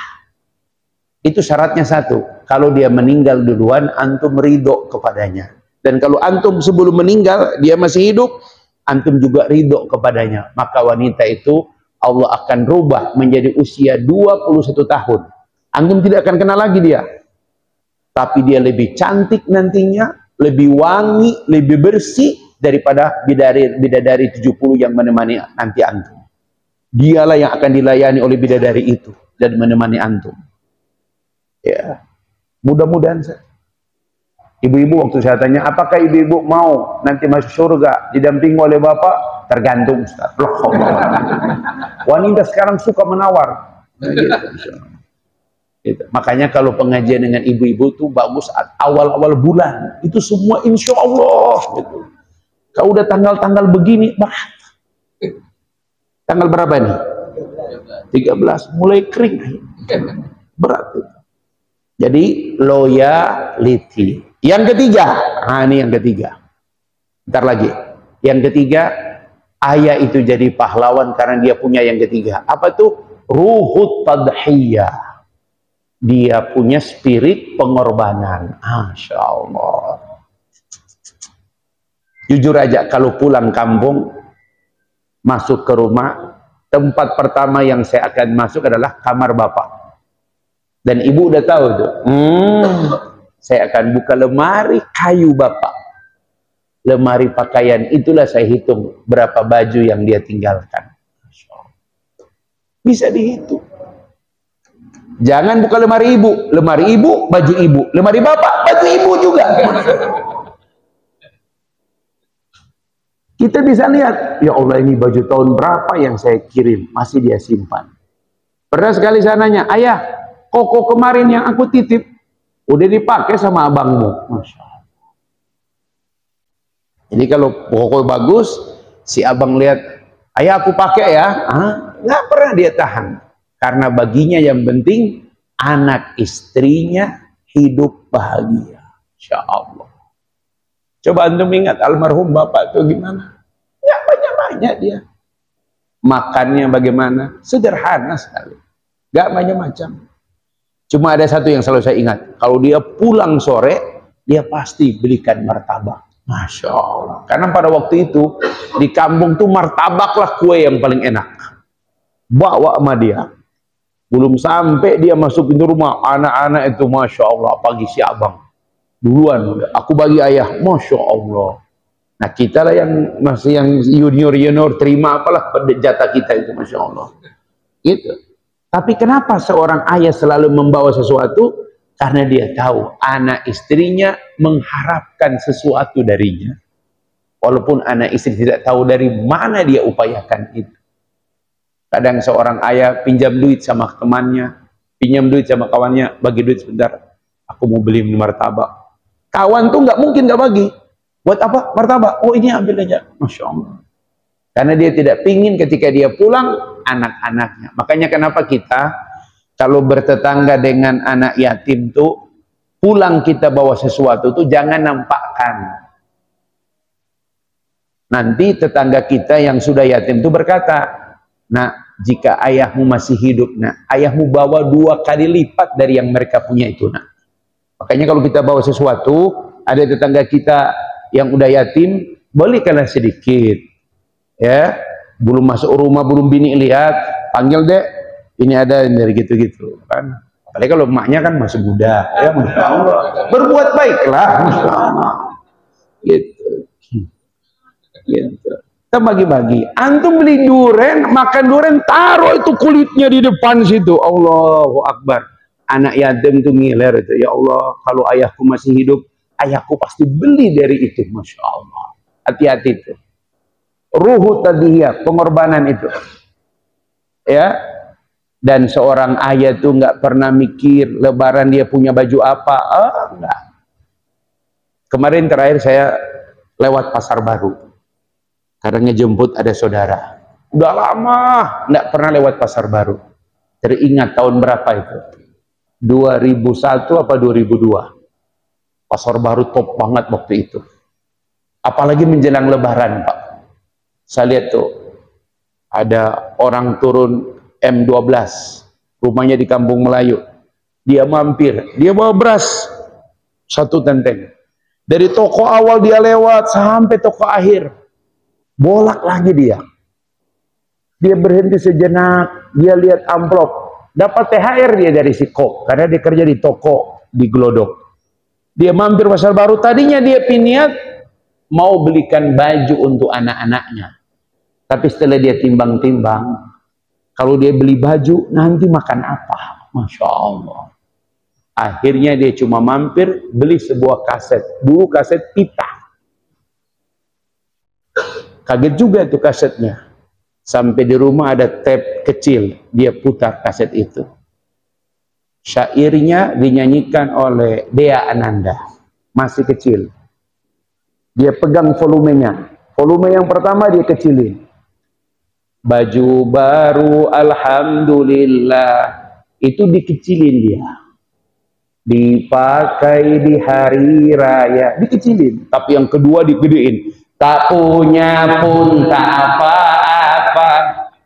Speaker 1: Itu syaratnya satu, kalau dia meninggal duluan, antum ridho kepadanya. Dan kalau antum sebelum meninggal, dia masih hidup, antum juga ridho kepadanya. Maka wanita itu Allah akan rubah menjadi usia 21 tahun. Antum tidak akan kenal lagi dia. Tapi dia lebih cantik nantinya, lebih wangi, lebih bersih daripada bidadari 70 yang menemani nanti antum. Dialah yang akan dilayani oleh bidadari itu dan menemani antum. Ya, mudah-mudahan saya. Ibu-ibu waktu saya tanya, apakah ibu-ibu mau nanti masuk surga didampingi oleh bapak? Tergantung, Ustaz. Wanita sekarang suka menawar. Gitu. Makanya kalau pengajian dengan ibu-ibu itu bagus awal-awal bulan. Itu semua insya Allah. Gitu. Kalau udah tanggal-tanggal begini, berat. Tanggal berapa nih? 13. Mulai kering. Berat itu. Jadi loyalty. Yang ketiga, ini yang ketiga. Bentar lagi. Yang ketiga, ayah itu jadi pahlawan karena dia punya yang ketiga. Apa itu? Ruhut tadhiyah. Dia punya spirit pengorbanan. Masya Allah. Jujur aja, kalau pulang kampung, masuk ke rumah, tempat pertama yang saya akan masuk adalah kamar bapak. Dan ibu udah tahu tuh. Saya akan buka lemari kayu bapak. Lemari pakaian, itulah saya hitung berapa baju yang dia tinggalkan. Bisa dihitung. Jangan buka lemari ibu, baju ibu. Lemari bapak, baju ibu juga. Kita bisa lihat, ya Allah ini baju tahun berapa yang saya kirim, masih dia simpan. Pernah sekali saya nanya, ayah, koko kemarin yang aku titip, udah dipakai sama abangmu. Masya Allah. Jadi kalau koko bagus, si abang lihat, ayah aku pakai ya, nggak pernah dia tahan. Karena baginya yang penting, anak istrinya hidup bahagia. Insya Allah. Coba antum ingat almarhum bapak itu gimana? Ya banyak-banyak dia. Makannya bagaimana? Sederhana sekali. Gak macam-macam. Cuma ada satu yang selalu saya ingat. Kalau dia pulang sore, dia pasti belikan martabak. Masya Allah. Karena pada waktu itu, di kampung tuh martabaklah kue yang paling enak. Bawa sama dia. Belum sampai dia masuk pintu rumah, anak-anak itu Masya Allah, pagi si abang. Duluan, aku bagi ayah, Masya Allah. Nah kita lah yang masih yang junior terima apalah jatah kita itu, Masya Allah. Gitu. Tapi kenapa seorang ayah selalu membawa sesuatu? Karena dia tahu anak istrinya mengharapkan sesuatu darinya. Walaupun anak istri tidak tahu dari mana dia upayakan itu. Kadang seorang ayah pinjam duit sama temannya, pinjam duit sama kawannya, bagi duit sebentar, aku mau beli martabak. Kawan tuh nggak mungkin nggak bagi. Buat apa? Martabak. Oh, ini ambil aja. Masya Allah. Karena dia tidak pingin ketika dia pulang anak-anaknya. Makanya kenapa kita kalau bertetangga dengan anak yatim tuh, pulang kita bawa sesuatu tuh jangan nampakkan. Nanti tetangga kita yang sudah yatim itu berkata, nah, jika ayahmu masih hidup, nah, ayahmu bawa 2 kali lipat dari yang mereka punya itu, nah. Makanya kalau kita bawa sesuatu, ada tetangga kita yang udah yatim, belikanlah sedikit. Ya, belum masuk rumah, belum bini lihat, panggil deh, ini ada dari gitu-gitu kan. Apalagi kalau emaknya kan masih muda, ya, Masya Allah. Berbuat baiklah, Masya Allah. Gitu. Gitu. Kita bagi-bagi. Antum beli duren, makan duren, taruh itu kulitnya di depan situ. Allahu Akbar. Anak yatim itu ngiler itu. Ya Allah, kalau ayahku masih hidup, ayahku pasti beli dari itu. Masya Allah. Hati-hati itu. Ruhu tadiyah, pengorbanan itu. Ya. Dan seorang ayah itu nggak pernah mikir lebaran dia punya baju apa. Enggak. Kemarin terakhir saya lewat Pasar Baru. Karena ngejemput ada saudara. Udah lama nggak pernah lewat Pasar Baru. Teringat tahun berapa itu? 2001 apa 2002? Pasar Baru top banget waktu itu. Apalagi menjelang Lebaran, Pak. Saya lihat tuh ada orang turun M12, rumahnya di Kampung Melayu. Dia mampir, dia bawa beras 1 tenteng. Dari toko awal dia lewat sampai toko akhir. Bolak lagi dia berhenti sejenak, dia lihat amplop, dapat THR dia dari si kok, karena dia kerja di toko di Glodok. Dia mampir Pasar Baru, tadinya dia niat mau belikan baju untuk anak-anaknya, tapi setelah dia timbang-timbang, kalau dia beli baju nanti makan apa? Masya Allah. Akhirnya dia cuma mampir beli sebuah kaset, dulu kaset pita. Kaget juga itu kasetnya. Sampai di rumah ada tape kecil, dia putar kaset itu. Syairnya dinyanyikan oleh Dea Ananda, masih kecil. Dia pegang volumenya. Volume yang pertama dia kecilin. Baju baru alhamdulillah, itu dikecilin dia. Dipakai di hari raya, dikecilin. Tapi yang kedua digedein. Tak punya pun tak apa-apa,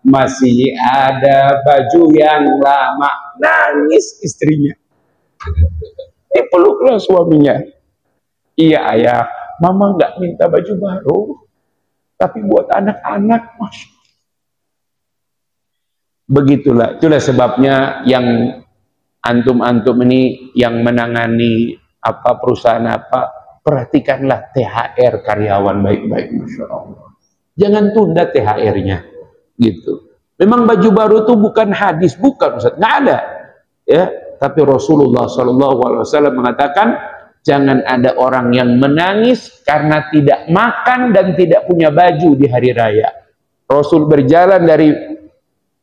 Speaker 1: masih ada baju yang lama. Nangis istrinya. Dipeluklah suaminya. Iya ayah, mama nggak minta baju baru, tapi buat anak-anak. Masya. Begitulah, itulah sebabnya yang antum-antum ini yang menangani apa perusahaan apa, perhatikanlah THR karyawan baik-baik, Masya Allah. Jangan tunda THR-nya, gitu. Memang baju baru itu bukan hadis, bukan Ustaz, nggak ada. Ya, tapi Rasulullah SAW mengatakan, jangan ada orang yang menangis karena tidak makan dan tidak punya baju di hari raya. Rasul berjalan dari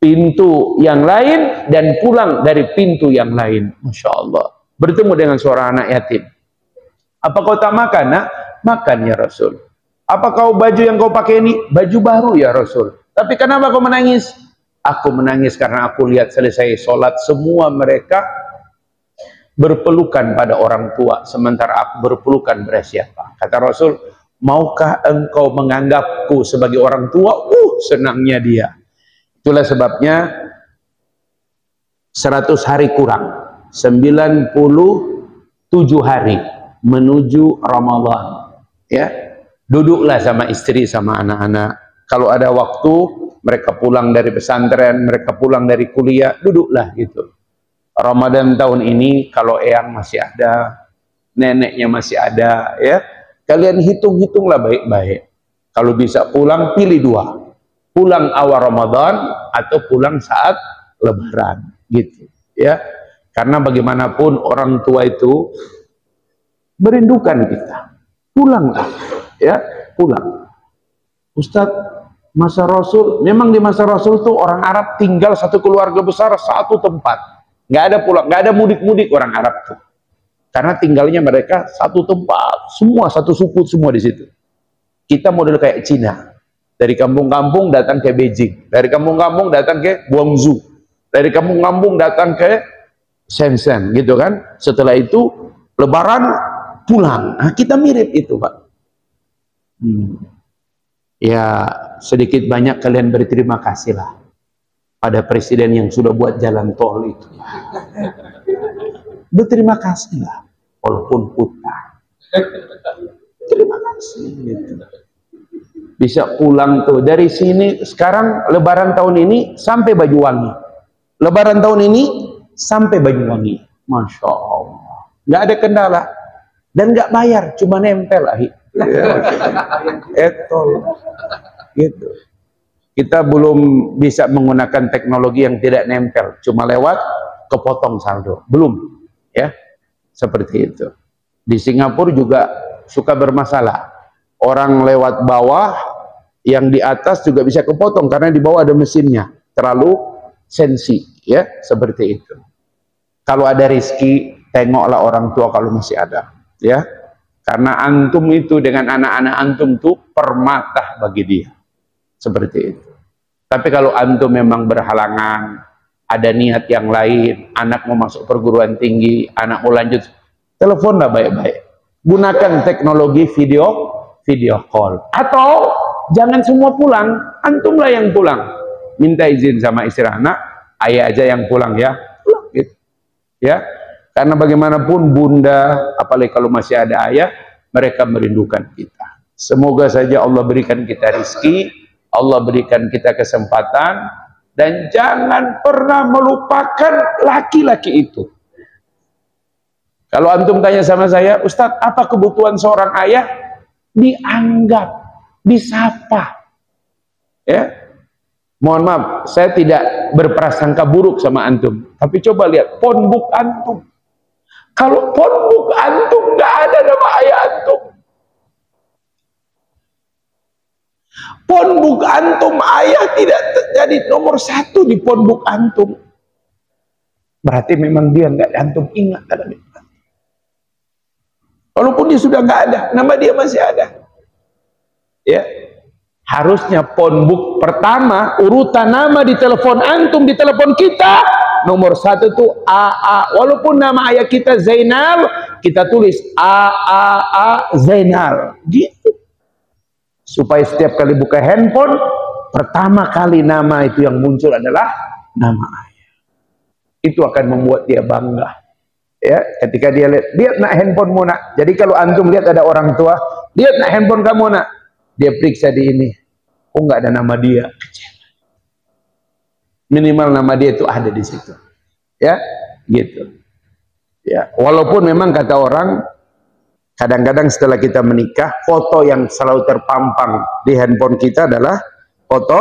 Speaker 1: pintu yang lain dan pulang dari pintu yang lain, Masya Allah. Bertemu dengan seorang anak yatim. Apa kau tak makan? Nah, makan ya Rasul. Apa kau baju yang kau pakai ini? Baju baru ya Rasul. Tapi kenapa kau menangis? Aku menangis karena aku lihat selesai sholat semua mereka berpelukan pada orang tua, sementara aku berpelukan pada siapa? Kata Rasul, maukah engkau menganggapku sebagai orang tua? Senangnya dia. Itulah sebabnya 100 hari kurang, 97 hari menuju Ramadan, ya, duduklah sama istri sama anak-anak. Kalau ada waktu, mereka pulang dari pesantren, mereka pulang dari kuliah, duduklah gitu. Ramadan tahun ini kalau eyang masih ada, neneknya masih ada, ya, kalian hitung-hitunglah baik-baik. Kalau bisa pulang, pilih 2, pulang awal Ramadan atau pulang saat Lebaran, gitu, ya. Karena bagaimanapun orang tua itu merindukan kita. Pulanglah, ya, pulang. Ustadz, masa Rasul, memang di masa Rasul tuh orang Arab tinggal satu keluarga besar satu tempat. Nggak ada pulang, nggak ada mudik-mudik orang Arab tuh. Karena tinggalnya mereka satu tempat, semua satu suku semua di situ. Kita model kayak Cina. Dari kampung-kampung datang ke Beijing, dari kampung-kampung datang ke Guangzhou, dari kampung-kampung datang ke Shenzhen, gitu kan. Setelah itu Lebaran pulang. Nah, kita mirip itu, Pak. Ya, sedikit banyak kalian berterima kasih lah pada presiden yang sudah buat jalan tol itu. Berterima kasih lah, walaupun hutang. Terima kasih. Gitu. Bisa pulang tuh dari sini. Sekarang Lebaran tahun ini sampai Banyuwangi. Lebaran tahun ini sampai Banyuwangi. Masya Allah. Nggak ada kendala dan nggak bayar, cuma nempel ahi. Etol. Gitu. Kita belum bisa menggunakan teknologi yang tidak nempel, cuma lewat kepotong saldo. Belum, ya. Seperti itu. Di Singapura juga suka bermasalah. Orang lewat bawah, yang di atas juga bisa kepotong karena di bawah ada mesinnya. Terlalu sensi, ya, seperti itu. Kalau ada rezeki, tengoklah orang tua kalau masih ada, ya. Karena antum itu dengan anak-anak antum tuh permata bagi dia. Seperti itu. Tapi kalau antum memang berhalangan, ada niat yang lain, anak mau masuk perguruan tinggi, anak mau lanjut, teleponlah baik-baik. Gunakan teknologi video call. Atau jangan semua pulang, antumlah yang pulang. Minta izin sama istri anak, ayah aja yang pulang ya. Pulang gitu. Ya. Karena bagaimanapun bunda, apalagi kalau masih ada ayah, mereka merindukan kita. Semoga saja Allah berikan kita rezeki, Allah berikan kita kesempatan, dan jangan pernah melupakan laki-laki itu. Kalau antum tanya sama saya, Ustadz, apa kebutuhan seorang ayah? Dianggap, disapa. Ya, mohon maaf, saya tidak berprasangka buruk sama antum, tapi coba lihat phonebook antum. Kalau phonebook antum nggak ada nama ayah antum, phonebook antum ayah tidak jadi nomor 1 di phonebook antum, berarti memang dia nggak antum ingat ada. Walaupun dia sudah nggak ada, nama dia masih ada. Ya, harusnya phonebook pertama, urutan nama di telepon antum, di telepon kita, nomor 1 itu AA. Walaupun nama ayah kita Zainal, kita tulis AAA Zainal. Gitu. Supaya setiap kali buka handphone, pertama kali nama itu yang muncul adalah nama ayah. Itu akan membuat dia bangga. Ya, ketika dia lihat nak handphonemu nak. Jadi kalau antum lihat ada orang tua, lihat nak handphone kamu nak, dia periksa di ini, oh nggak ada nama dia, minimal nama dia itu ada di situ, ya, gitu. Ya, walaupun memang kata orang, kadang-kadang setelah kita menikah, foto yang selalu terpampang di handphone kita adalah foto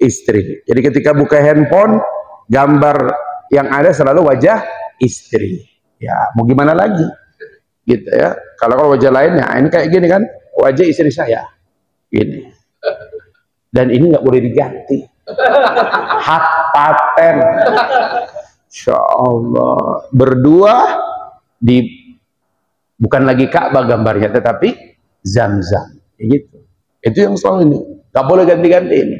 Speaker 1: istri. Jadi ketika buka handphone, gambar yang ada selalu wajah istri. Ya, mau gimana lagi, gitu ya. Kalau wajah lainnya, ini kayak gini kan, wajah istri saya, gini. Dan ini nggak boleh diganti, hak paten. Insya Allah berdua di, bukan lagi Ka'bah gambarnya, tetapi Zam-Zam, gitu. Itu yang selalu ini, nggak boleh ganti-ganti ini,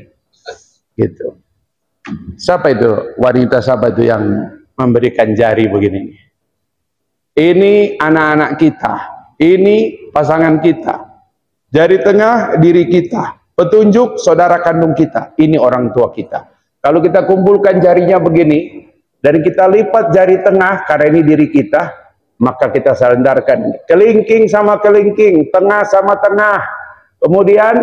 Speaker 1: gitu. Siapa itu wanita, siapa itu yang memberikan jari begini? Ini anak-anak kita, ini pasangan kita, jari tengah diri kita, petunjuk saudara kandung kita, ini orang tua kita. Kalau kita kumpulkan jarinya begini dan kita lipat jari tengah, karena ini diri kita, maka kita sandarkan kelingking sama kelingking, tengah sama tengah, kemudian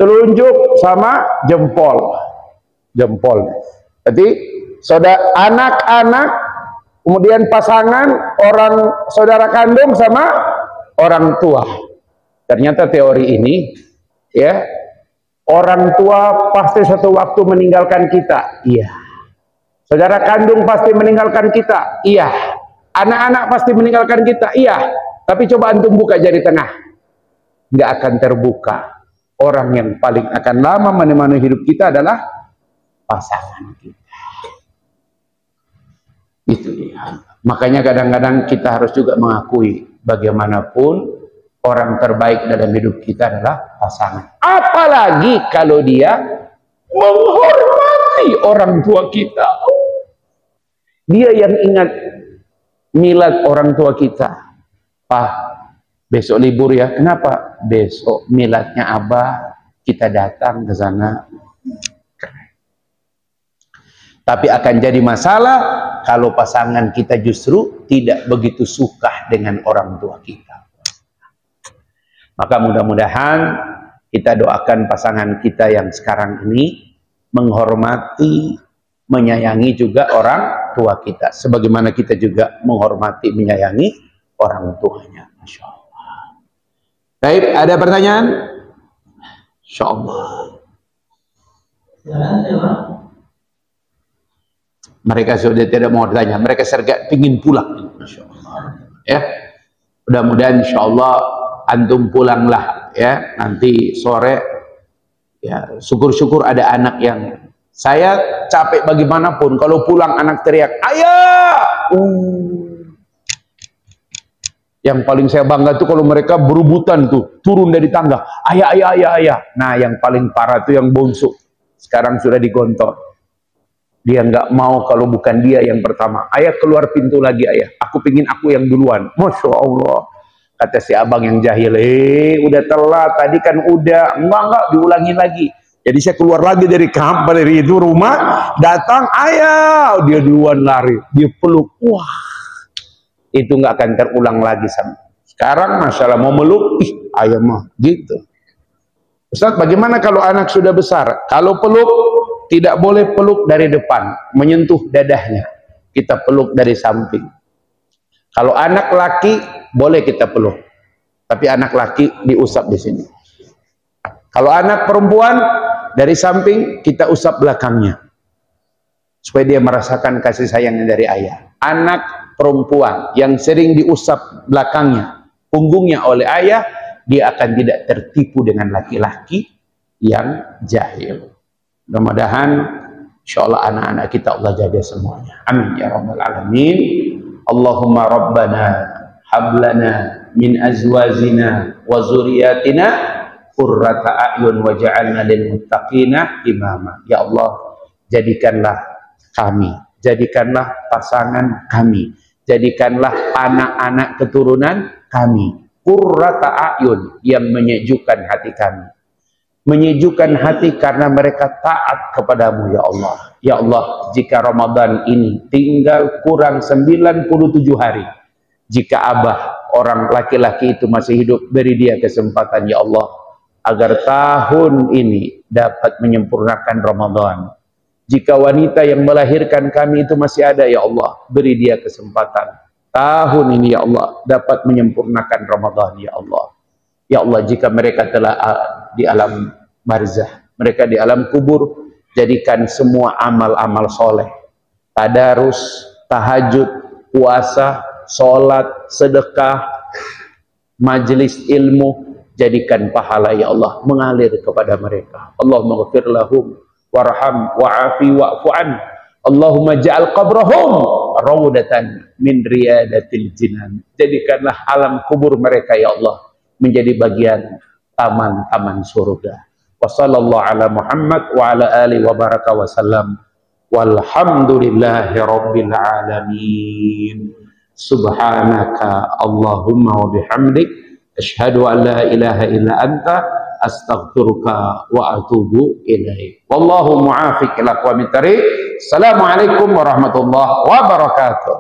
Speaker 1: telunjuk sama jempol. Jadi saudara, anak-anak, kemudian pasangan, orang saudara kandung sama orang tua. Ternyata teori ini, ya, orang tua pasti suatu waktu meninggalkan kita. Iya. Saudara kandung pasti meninggalkan kita, iya. Anak-anak pasti meninggalkan kita, iya. Tapi coba antum buka jari tengah, nggak akan terbuka. Orang yang paling akan lama menemani hidup kita adalah pasangan kita. Itu dia. Makanya kadang-kadang kita harus juga mengakui bagaimanapun orang terbaik dalam hidup kita adalah pasangan. Apalagi kalau dia menghormati orang tua kita. Dia yang ingat milad orang tua kita. Pak, besok libur ya. Kenapa? Besok miladnya Abah, kita datang ke sana. Tapi akan jadi masalah kalau pasangan kita justru tidak begitu suka dengan orang tua kita. Maka mudah-mudahan kita doakan pasangan kita yang sekarang ini menghormati, menyayangi juga orang tua kita. Sebagaimana kita juga menghormati, menyayangi orang tuanya. Masya Allah. Baik, ada pertanyaan? Insya Allah. Mereka sudah tidak mau bertanya, mereka serga ingin pulang. Masya Allah. Ya, mudah-mudahan Insya Allah antum pulanglah ya nanti sore. Ya, syukur-syukur ada anak yang saya capek bagaimanapun kalau pulang anak teriak ayah. Yang paling saya bangga tuh kalau mereka berebutan tuh turun dari tangga, ayah ayah ayah ayah. Nah yang paling parah tuh yang bungsu, sekarang sudah digontor. Dia nggak mau kalau bukan dia yang pertama. Ayah keluar pintu lagi ayah. Aku pingin aku yang duluan. Masya Allah. Kata si abang yang jahil. Udah telat. Tadi kan udah. Enggak diulangi lagi. Jadi saya keluar lagi dari kamar dari itu rumah. Datang ayah. Dia duluan lari. Dia peluk. Wah. Itu nggak akan terulang lagi sama. Sekarang masalah mau meluk. Ih ayah mah gitu. Ustaz bagaimana kalau anak sudah besar? Kalau peluk. Tidak boleh peluk dari depan, menyentuh dadahnya. Kita peluk dari samping. Kalau anak laki, boleh kita peluk. Tapi anak laki diusap di sini. Kalau anak perempuan, dari samping kita usap belakangnya. Supaya dia merasakan kasih sayangnya dari ayah. Anak perempuan yang sering diusap belakangnya, punggungnya oleh ayah, dia akan tidak tertipu dengan laki-laki yang jahil. Mudah-mudahan insyaallah anak-anak kita Allah jaga semuanya. Amin ya rabbal alamin. Allahumma rabbana hablana min azwajina wa zurriyatina qurrata a'yun waj'alna lil muttaqina imama. Ya Allah, jadikanlah kami, jadikanlah pasangan kami, jadikanlah anak-anak keturunan kami qurrata a'yun, yang menyejukkan hati kami. Menyejukkan hati karena mereka taat kepadamu ya Allah. Ya Allah, jika Ramadan ini tinggal kurang 97 hari, jika Abah orang laki-laki itu masih hidup, beri dia kesempatan ya Allah agar tahun ini dapat menyempurnakan Ramadan. Jika wanita yang melahirkan kami itu masih ada ya Allah, beri dia kesempatan tahun ini ya Allah dapat menyempurnakan Ramadan ya Allah. Ya Allah, jika mereka telah di alam barzah, mereka di alam kubur, jadikan semua amal-amal soleh, tadarus, tahajud, puasa, sholat, sedekah, majelis ilmu, jadikan pahala ya Allah mengalir kepada mereka. Allahumma ghfir lahum warham wa'afi wa'fu an. Allahumma ja'al qabrahum rawdatan min riyadatil jinan. Jadikanlah alam kubur mereka ya Allah menjadi bagian taman-taman surga. Wa sallallahu ala Muhammad wa ala alihi wa baraka wa sallam. Walhamdulillahi rabbil alamin. Subhanaka Allahumma wa bihamdik asyhadu an la ilaha illa anta astaghfiruka wa atubu ilaik. Wallahu muafiq ila aqwamit thariq. Assalamualaikum warahmatullahi wabarakatuh.